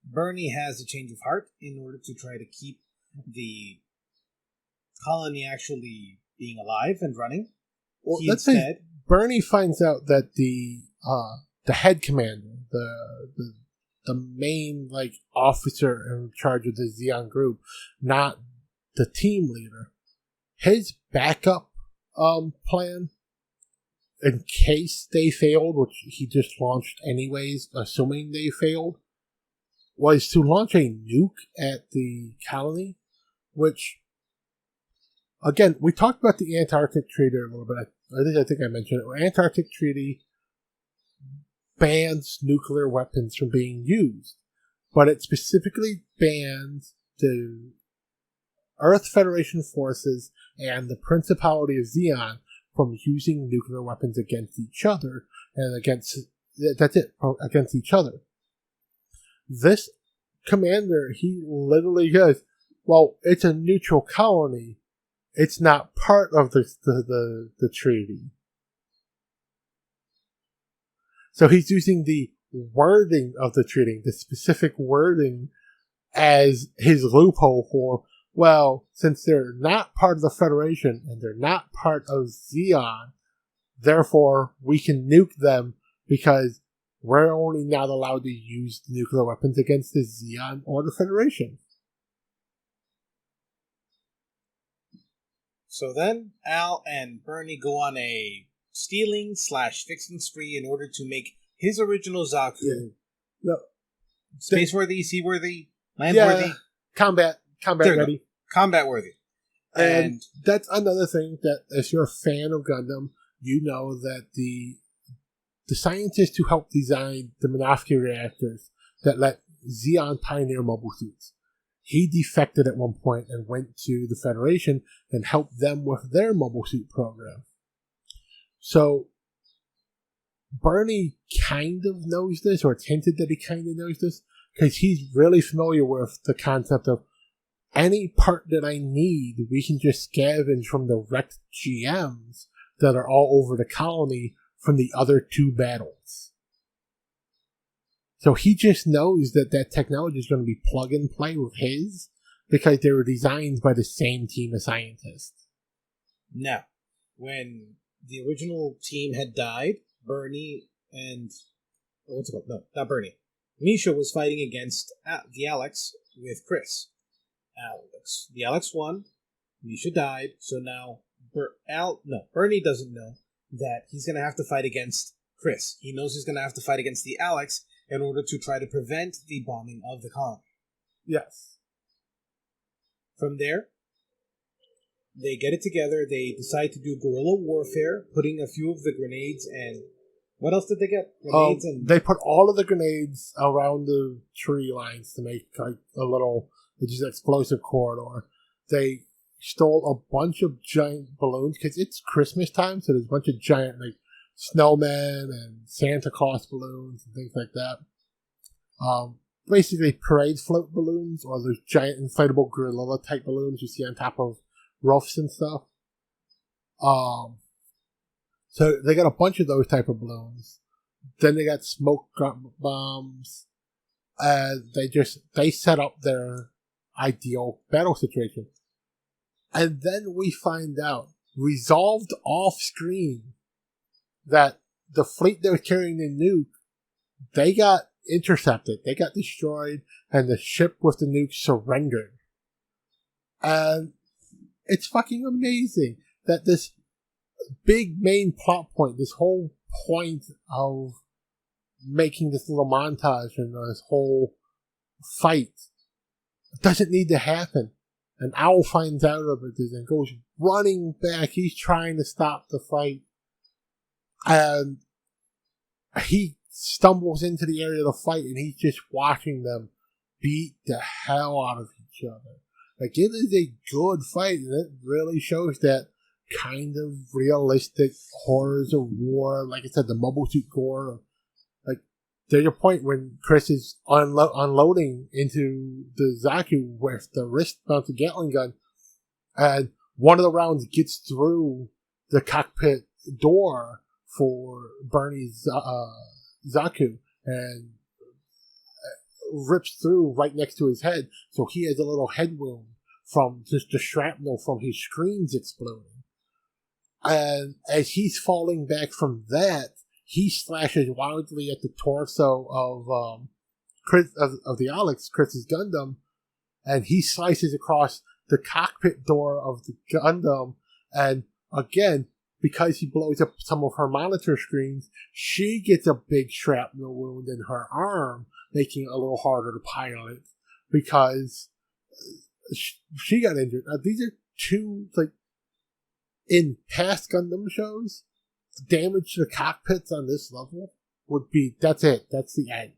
Bernie has a change of heart in order to try to keep the colony actually being alive and running. Well, instead, Bernie finds out that the head commander, the main officer in charge of the Zeon group, not the team leader, his backup plan, in case they failed, which he just launched anyways, assuming they failed, was to launch a nuke at the colony, which again, we talked about the Antarctic Treaty a little bit. I think I mentioned it. The Antarctic Treaty bans nuclear weapons from being used, but it specifically bans the Earth Federation forces and the Principality of Zeon from using nuclear weapons against each other and against each other. This commander, he literally goes, well, it's a neutral colony. It's not part of the treaty. So he's using the wording of the treaty, the specific wording, as his loophole for, well, since they're not part of the Federation and they're not part of Zeon, therefore we can nuke them because we're only not allowed to use nuclear weapons against the Zeon or the Federation. So then Al and Bernie go on a stealing/fixing spree in order to make his original Zaku space-worthy, sea-worthy, land-worthy. Combat ready. Combat-worthy. And that's another thing that, if you're a fan of Gundam, you know that the scientists who helped design the Monofsky reactors that let Zeon pioneer mobile suits, he defected at one point and went to the Federation and helped them with their mobile suit program. So Bernie kind of knows this, or it's hinted that he kind of knows this, because he's really familiar with the concept of any part that I need, we can just scavenge from the wrecked GMs that are all over the colony from the other two battles. So he just knows that technology is going to be plug and play with his, because they were designed by the same team of scientists. Now, when the original team had died, Bernie and... what's it called? No, not Bernie. Misha was fighting against the Alex with Chris. The Alex won. Misha died. So now Bernie doesn't know that he's going to have to fight against Chris. He knows he's going to have to fight against the Alex in order to try to prevent the bombing of the colony. Yes. From there, they get it together. They decide to do guerrilla warfare, putting a few of the grenades and... What else did they get? Grenades and... They put all of the grenades around the tree lines to make like a little... just explosive corridor. They stole a bunch of giant balloons because it's Christmas time, so there's a bunch of giant like snowmen and Santa Claus balloons and things like that. Basically parade float balloons, or those giant inflatable gorilla type balloons you see on top of roofs and stuff. So they got a bunch of those type of balloons. Then they got smoke bombs. They set up their ideal battle situation. And then we find out, resolved off screen, that the fleet that was carrying the nuke, they got intercepted, they got destroyed, and the ship with the nuke surrendered. And it's fucking amazing that this big main plot point, this whole point of making this little montage and this whole fight, doesn't need to happen. And Owl finds out of it and goes running back. He's trying to stop the fight. And he stumbles into the area of the fight and he's just watching them beat the hell out of each other. Like, it is a good fight, and it really shows that kind of realistic horrors of war. Like I said, the mobile suit gore. Like, there's a point when Chris is unloading into the Zaku with the wrist-mounted Gatling gun, and one of the rounds gets through the cockpit door for Bernie's Zaku and rips through right next to his head, so he has a little head wound from just the shrapnel from his screens exploding. And as he's falling back from that, he slashes wildly at the torso of the Alex, Chris's Gundam, and he slices across the cockpit door of the Gundam, and again, because he blows up some of her monitor screens, she gets a big shrapnel wound in her arm, making it a little harder to pilot, because she got injured. These are two, like, in past Gundam shows, damage to the cockpits on this level would be, that's it. That's the end.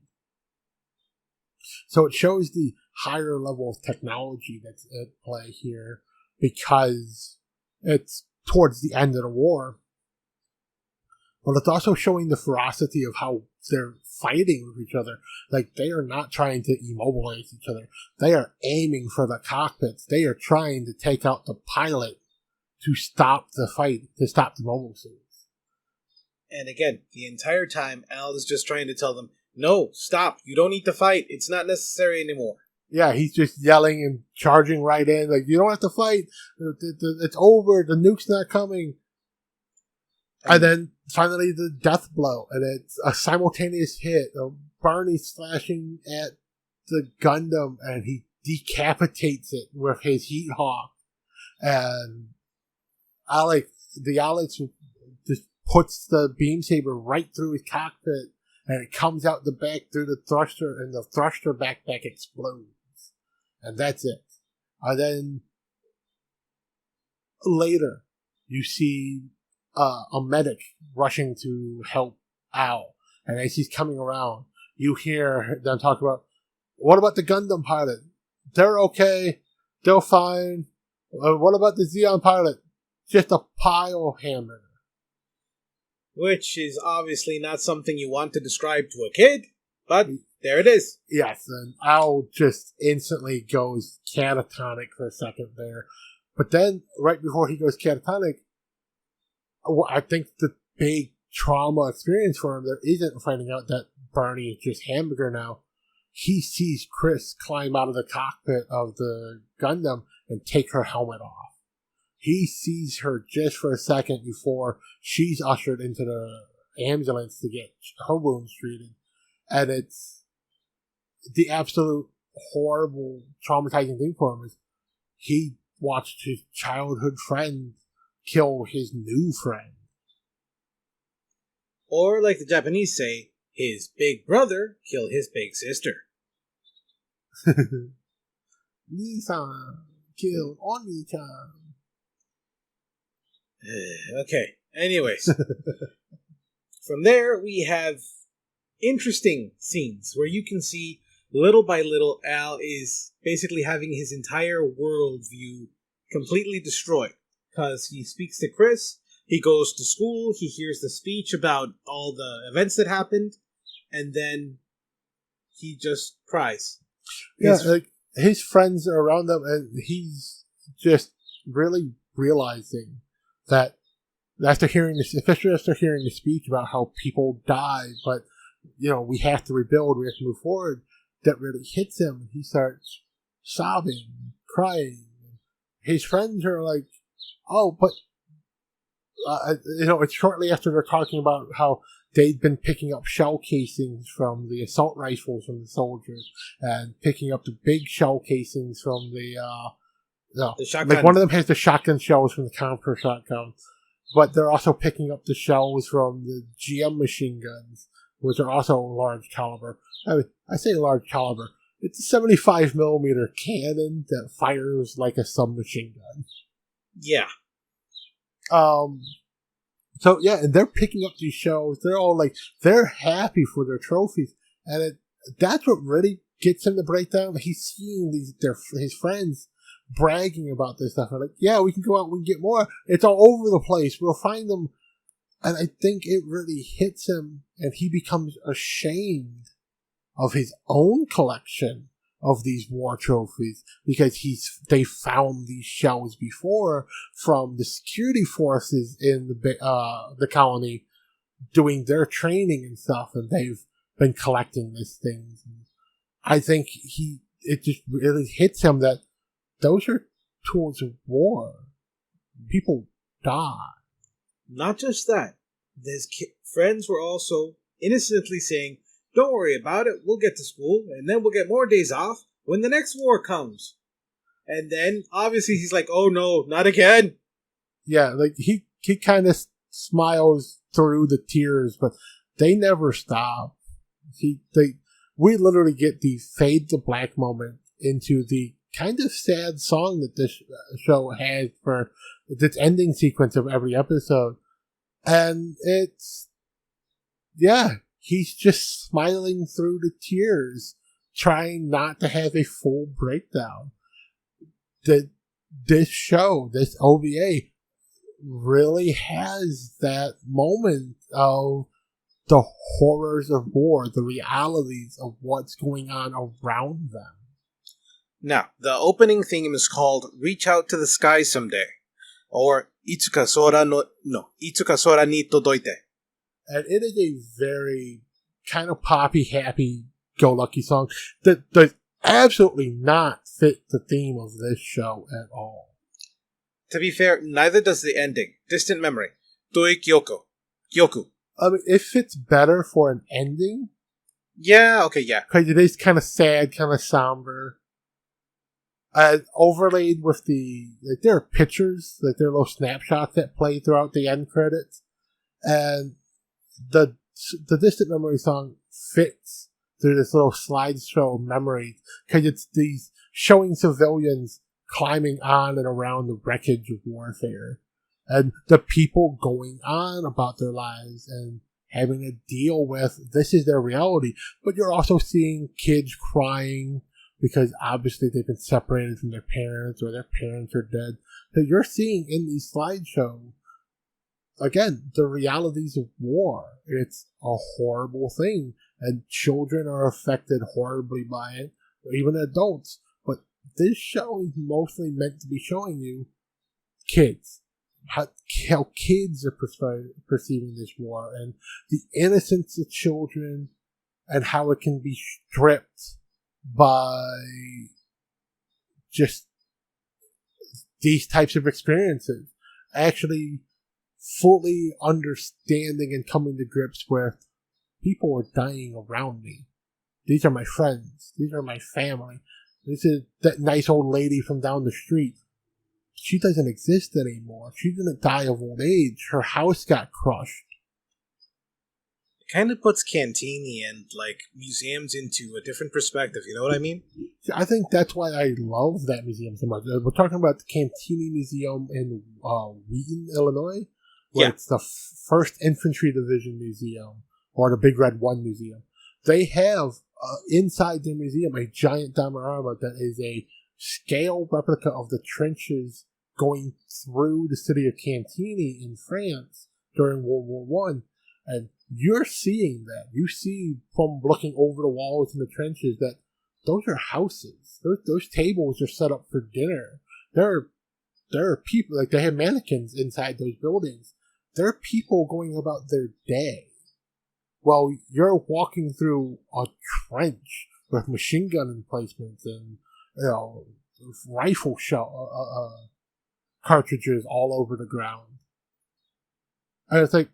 So it shows the higher level of technology that's at play here because it's towards the end of the war. But it's also showing the ferocity of how they're fighting with each other. Like, they are not trying to immobilize each other. They are aiming for the cockpits. They are trying to take out the pilot to stop the fight, to stop the mobile suits. And again, the entire time, Al is just trying to tell them, no, stop. You don't need to fight. It's not necessary anymore. Yeah, he's just yelling and charging right in. Like, you don't have to fight. It's over. The nuke's not coming. And then finally the death blow. And it's a simultaneous hit of Barney slashing at the Gundam, and he decapitates it with his heat hawk. And Alex just puts the beam saber right through his cockpit, and it comes out the back through the thruster, and the thruster backpack explodes. And that's it. And then later, you see a medic rushing to help Al. And as he's coming around, you hear them talk about, what about the Gundam pilot? They're okay. They're fine. What about the Zeon pilot? Just a pile hammer. Which is obviously not something you want to describe to a kid, but there it is. Yes, and Al just instantly goes catatonic for a second there. But then, right before he goes catatonic, I think the big trauma experience for him there isn't finding out that Barney is just Hamburger now. He sees Chris climb out of the cockpit of the Gundam and take her helmet off. He sees her just for a second before she's ushered into the ambulance to get her wounds treated. And it's the absolute horrible, traumatizing thing for him is he watched his childhood friend kill his new friend. Or, like the Japanese say, his big brother kill his big sister. Nissan killed Oni-chan. Okay, anyways. From there, we have interesting scenes where you can see, little by little, Al is basically having his entire worldview completely destroyed. Because he speaks to Chris, he goes to school, he hears the speech about all the events that happened, and then he just cries. Yeah, like his friends are around him, and he's just really realizing that after hearing this, especially after hearing the speech about how people die, but we have to rebuild, we have to move forward, that really hits him. He starts sobbing, crying. His friends are like, oh, but it's shortly after they're talking about how they'd been picking up shell casings from the assault rifles from the soldiers and picking up the big shell casings from the shotgun. Like one of them has the shotgun shells from the counter shotgun, but they're also picking up the shells from the GM machine guns, which are also large caliber. I mean, I say large caliber. It's a 75 millimeter cannon that fires like a submachine gun. Yeah. So yeah, and they're picking up these shells. They're all like, they're happy for their trophies, and that's what really gets him to break down. He's seeing his friends bragging about this stuff. They're like, yeah, we can go out, we can get more. It's all over the place. We'll find them, and I think it really hits him, and he becomes ashamed of his own collection of these war trophies because they found these shells before from the security forces in the colony doing their training and stuff, and they've been collecting these things. I think it just really hits him that those are tools of war. People die. Not just that. His friends were also innocently saying, don't worry about it, we'll get to school, and then we'll get more days off when the next war comes. And then, obviously, he's like, oh no, not again. Yeah, like, he kind of smiles through the tears, but they never stop. We literally get the fade to black moment into the kind of sad song that this show has for its ending sequence of every episode. And it's, yeah, he's just smiling through the tears, trying not to have a full breakdown. This show, this OVA, really has that moment of the horrors of war, the realities of what's going on around them. Now, the opening theme is called Reach Out to the Sky Someday, or Itsuka Sora ni Todoite. And it is a very kind of poppy, happy-go-lucky song that does absolutely not fit the theme of this show at all. To be fair, neither does the ending, Distant Memory, Doi Kyoku. I mean, it fits better for an ending. Yeah, okay, yeah. Because it is kind of sad, kind of somber. Overlaid with there are pictures, there are little snapshots that play throughout the end credits. And the Distant Memory song fits through this little slideshow of memories. Because it's these showing civilians climbing on and around the wreckage of warfare. And the people going on about their lives and having to deal with this is their reality. But you're also seeing kids crying because obviously they've been separated from their parents or their parents are dead. So you're seeing in these slideshows, again, the realities of war. It's a horrible thing. And children are affected horribly by it, or even adults. But this show is mostly meant to be showing you kids. How kids are perceiving this war and the innocence of children and how it can be stripped by just these types of experiences. Actually fully understanding and coming to grips where people are dying around me. These are my friends. These are my family. This is that nice old lady from down the street. She doesn't exist anymore. She didn't die of old age. Her house got crushed. It kind of puts Cantini and, museums into a different perspective, you know what I mean? I think that's why I love that museum so much. We're talking about the Cantini Museum in Wheaton, Illinois, where it's the 1st Infantry Division Museum, or the Big Red 1 Museum. They have, inside the museum, a giant diorama that is a scale replica of the trenches going through the city of Cantini in France during World War One, and you're seeing that. You see from looking over the walls in the trenches that those are houses. Those tables are set up for dinner. There are people, they have mannequins inside those buildings. There are people going about their day. Well, you're walking through a trench with machine gun emplacements and rifle shell cartridges all over the ground. And it's like,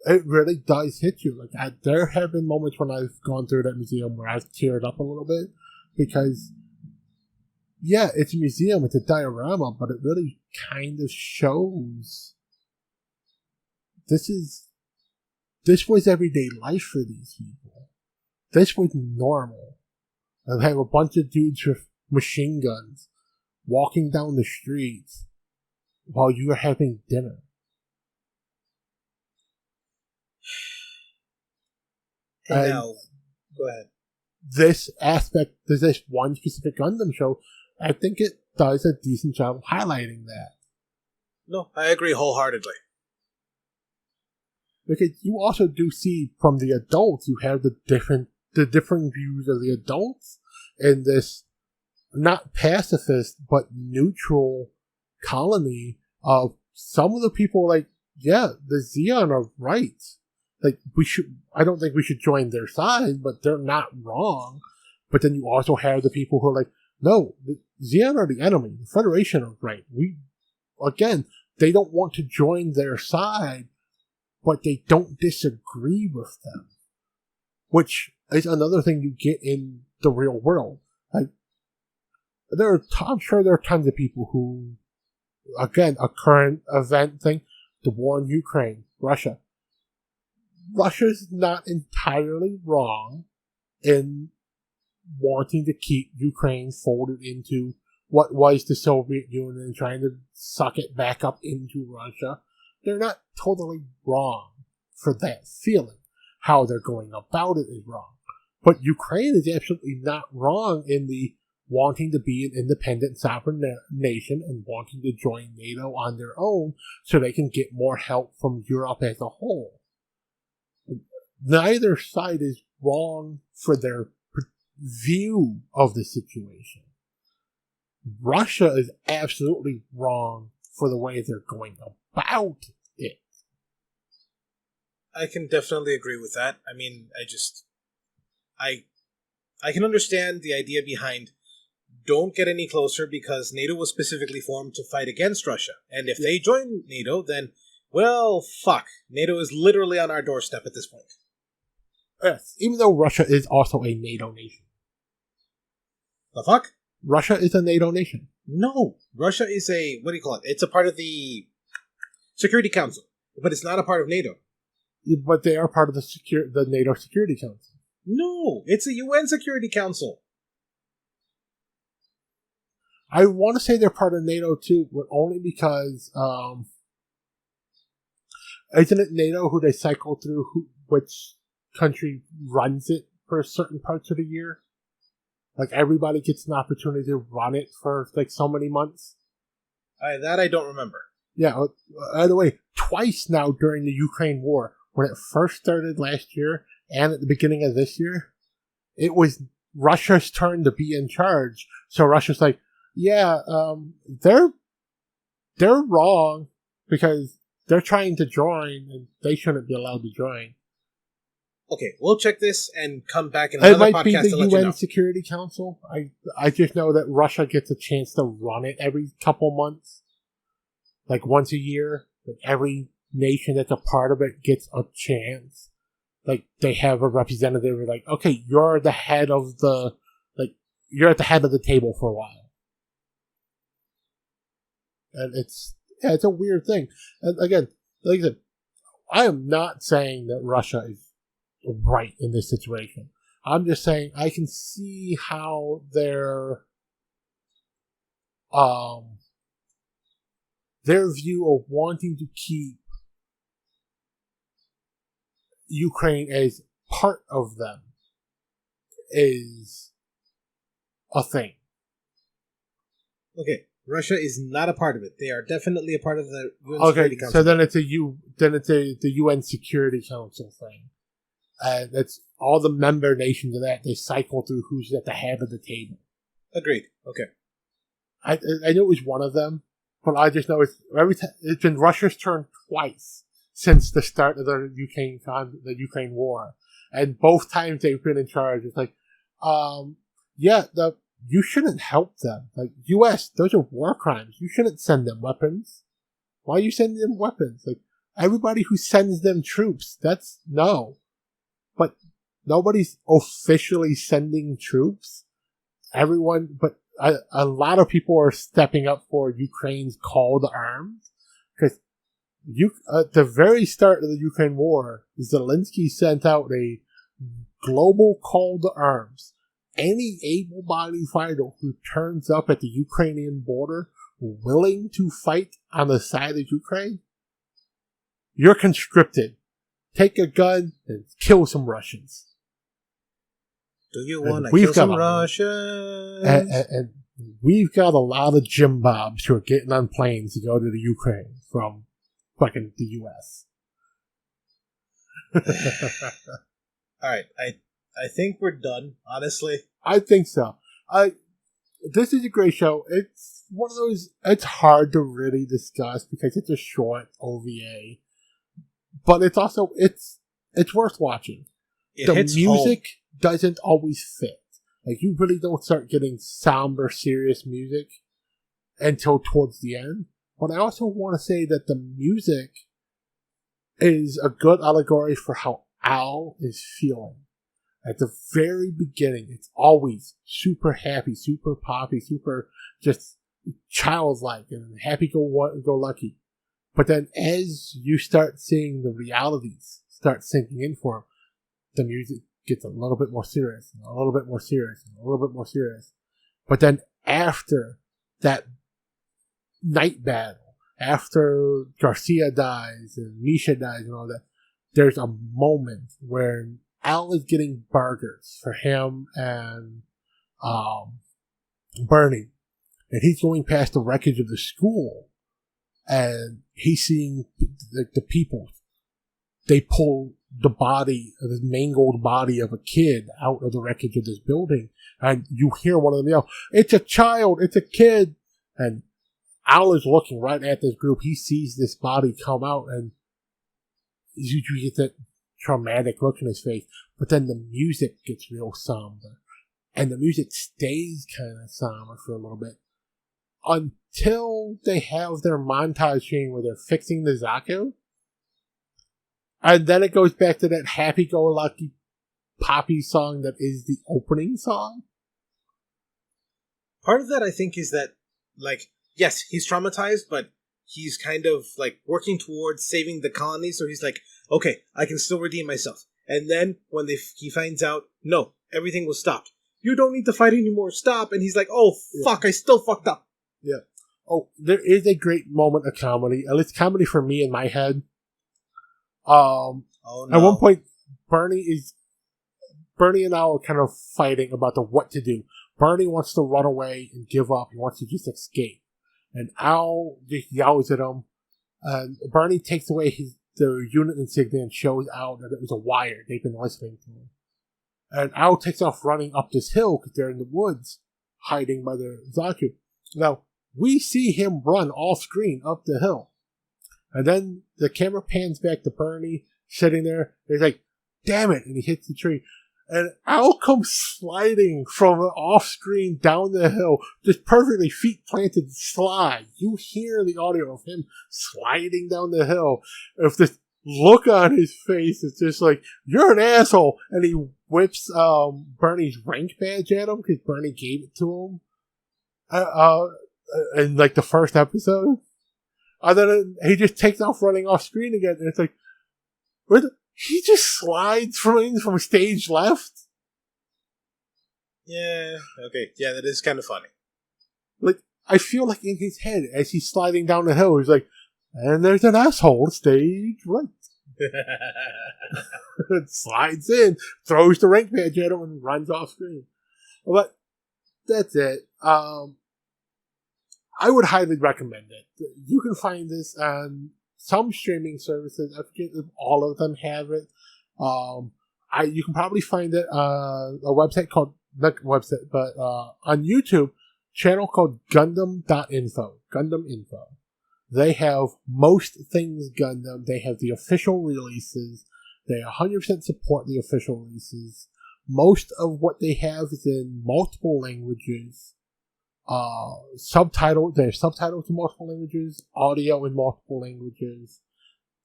it really does hit you. There have been moments when I've gone through that museum where I've teared up a little bit because, yeah, it's a museum, it's a diorama, but it really kind of shows this was everyday life for these people. This was normal. And have a bunch of dudes with machine guns walking down the streets while you are having dinner. And now, go ahead. This aspect, there's this one specific Gundam show, I think it does a decent job of highlighting that. No, I agree wholeheartedly. Because you also do see from the adults, you have the different views of the adults in this not pacifist but neutral colony of some of the people the Zeon are right. I don't think we should join their side, but they're not wrong. But then you also have the people who are no, the Zeon are the enemy. The Federation are right. They don't want to join their side, but they don't disagree with them. Which is another thing you get in the real world. I'm sure there are tons of people who, again, a current event thing, the war in Ukraine, Russia. Russia's not entirely wrong in wanting to keep Ukraine folded into what was the Soviet Union and trying to suck it back up into Russia. They're not totally wrong for that feeling. How they're going about it is wrong. But Ukraine is absolutely not wrong in the wanting to be an independent sovereign nation and wanting to join NATO on their own so they can get more help from Europe as a whole. Neither side is wrong for their view of the situation. Russia is absolutely wrong for the way they're going about it. I can definitely agree with that. I mean, I can understand the idea behind don't get any closer because NATO was specifically formed to fight against Russia. And if they join NATO, then, well, fuck. NATO is literally on our doorstep at this point. Yes, even though Russia is also a NATO nation. The fuck? Russia is a NATO nation. No. Russia is a, what do you call it? It's a part of the Security Council, but it's not a part of NATO. But they are part of the NATO Security Council. No, it's a UN Security Council. I want to say they're part of NATO too, but only because isn't it NATO who they cycle through which country runs it for certain parts of the year? Like everybody gets an opportunity to run it for like so many months. That I don't remember. Yeah. By the way, twice now during the Ukraine war, when it first started last year and at the beginning of this year, it was Russia's turn to be in charge. So Russia's like, yeah, they're wrong because they're trying to join and they shouldn't be allowed to join. Okay, we'll check this and come back in another podcast. It might be the UN Security Council. I just know that Russia gets a chance to run it every couple months, like once a year. Like every nation that's a part of it gets a chance. Like they have a representative. Like, okay, you're the head of you're at the head of the table for a while. And it's a weird thing. And again, like I said, I am not saying that Russia is right in this situation. I'm just saying I can see how their view of wanting to keep Ukraine as part of them is a thing. Okay. Russia is not a part of it. They are definitely a part of the UN Security Council. So then it's the UN Security Council thing. And it's all the member nations of that. They cycle through who's at the head of the table. Agreed. Okay. I know it was one of them, but I just know it's been Russia's turn twice since the start of the Ukraine war, and both times they've been in charge. It's like, you shouldn't help them. Like, U.S., those are war crimes. You shouldn't send them weapons. Why are you sending them weapons? Like, everybody who sends them troops, no. But nobody's officially sending troops. But a lot of people are stepping up for Ukraine's call to arms. Because at the very start of the Ukraine war, Zelensky sent out a global call to arms. Any able-bodied fighter who turns up at the Ukrainian border willing to fight on the side of Ukraine, you're conscripted. Take a gun and kill some Russians. Do you want to kill some Russians? And we've got a lot of Jim Bobs who are getting on planes to go to the Ukraine from fucking the U.S. All right, I think we're done, honestly. I think so. This is a great show. It's one of those, it's hard to really discuss because it's a short OVA. But it's also, it's worth watching. The music doesn't always fit. Like, you really don't start getting somber, serious music until towards the end. But I also want to say that the music is a good allegory for how Al is feeling. At the very beginning, it's always super happy, super poppy, super just childlike and happy-go-lucky. But then as you start seeing the realities start sinking in for him, the music gets a little bit more serious, and a little bit more serious, and a little bit more serious. But then after that night battle, after Garcia dies and Misha dies and all that, there's a moment where Al is getting burgers for him and Bernie, and he's going past the wreckage of the school, and he's seeing the people. They pull the body, this mangled body of a kid out of the wreckage of this building, and you hear one of them yell, "It's a child! It's a kid!" And Al is looking right at this group. He sees this body come out, and you get that traumatic look in his face. But then the music gets real somber, and the music stays kind of somber for a little bit until they have their montage scene where they're fixing the Zaku. And then it goes back to that happy-go-lucky poppy song that is the opening song. Part of that, I think, is that, like, yes, he's traumatized, but he's kind of, like, working towards saving the colony, so he's like, okay, I can still redeem myself. And then, when he finds out, no, everything was stopped. You don't need to fight anymore, stop! And he's like, oh, fuck, I still fucked up. Yeah. Oh, there is a great moment of comedy, at least comedy for me in my head. Oh, no. At one point, Bernie and Al are kind of fighting about what to do. Bernie wants to run away and give up. He wants to just escape. And Al just yells at him. And Bernie takes away their unit insignia and shows Al that it was a wire. They've been listening to him. And Al takes off running up this hill because they're in the woods, hiding by the Zaku. Now, we see him run off screen up the hill. And then the camera pans back to Bernie sitting there. He's like, damn it. And he hits the tree. And Al comes sliding from off screen down the hill, just perfectly feet planted slide. You hear the audio of him sliding down the hill. If this look on his face is just like, you're an asshole. And he whips Bernie's rank badge at him because Bernie gave it to him in like the first episode. And then he just takes off running off screen again. And it's like, he just slides from stage left? Yeah, okay. Yeah, that is kind of funny. Like, I feel like in his head, as he's sliding down the hill, he's like, and there's an asshole stage right. Slides in, throws the rank badge at him, and runs off screen. But that's it. I would highly recommend it. You can find this on some streaming services. I forget if all of them have it. You can probably find it on a website called, not website, but on YouTube, channel called Gundam.info. Gundam Info. They have most things Gundam. They have the official releases. They 100% support the official releases. Most of what they have is in multiple languages. Subtitles. They have subtitles in multiple languages, audio in multiple languages.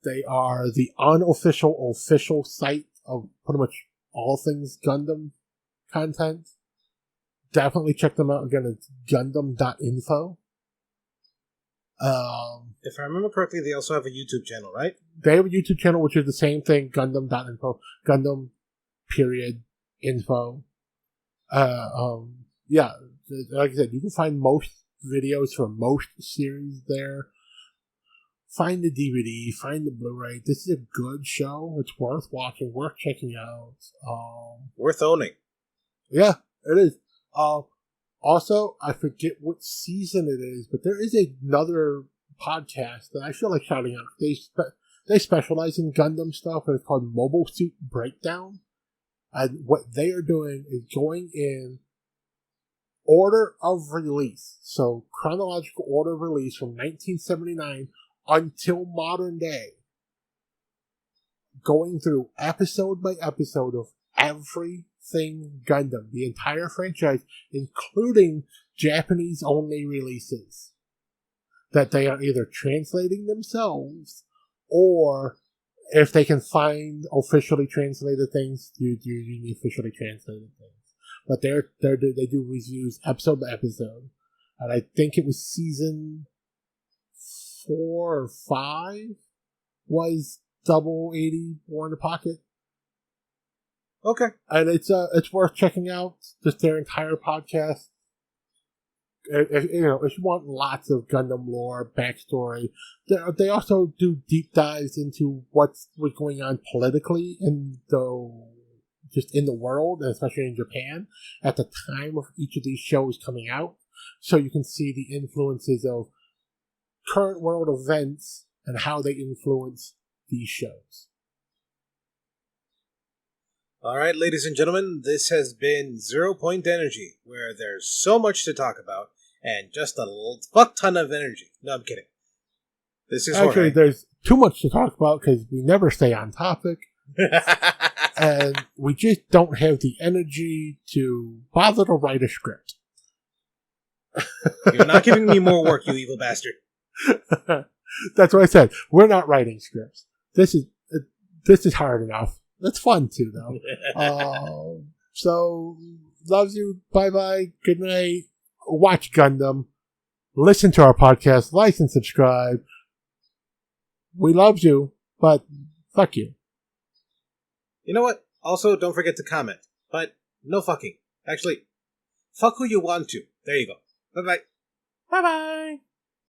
They are the unofficial official site of pretty much all things Gundam content. Definitely check them out. Again, it's Gundam.info. If I remember correctly, they also have a YouTube channel, right? They have a YouTube channel, which is the same thing, Gundam.info. Gundam, period, info. Yeah, like I said, you can find most videos from most series there. Find the DVD, find the Blu-ray. This is a good show. It's worth watching, worth checking out. Worth owning. Yeah, it is. Also, I forget what season it is, but there is another podcast that I feel like shouting out. They specialize in Gundam stuff, and it's called Mobile Suit Breakdown. And what they are doing is going in order of release. So, chronological order of release from 1979 until modern day. Going through episode by episode of everything Gundam, the entire franchise, including Japanese-only releases that they are either translating themselves, or if they can find officially translated things, using the officially translated things. But they do reviews episode by episode, and I think it was season 4 or 5 was Double 80 War in the Pocket. Okay. And it's worth checking out just their entire podcast. If you want lots of Gundam lore, backstory, they also do deep dives into what's going on politically in the world, and especially in Japan, at the time of each of these shows coming out. So you can see the influences of current world events and how they influence these shows. All right, ladies and gentlemen, this has been Zero Point Energy, where there's so much to talk about and just a fuck ton of energy. No, I'm kidding. This is Actually, Jorge. there's too much to talk about because we never stay on topic. And we just don't have the energy to bother to write a script. You're not giving me more work, you evil bastard. That's what I said. We're not writing scripts. This is hard enough. It's fun too, though. So, loves you. Bye-bye. Good night. Watch Gundam. Listen to our podcast. Like and subscribe. We love you, but fuck you. You know what? Also, don't forget to comment. But no fucking. Actually, fuck who you want to. There you go. Bye-bye. Bye-bye.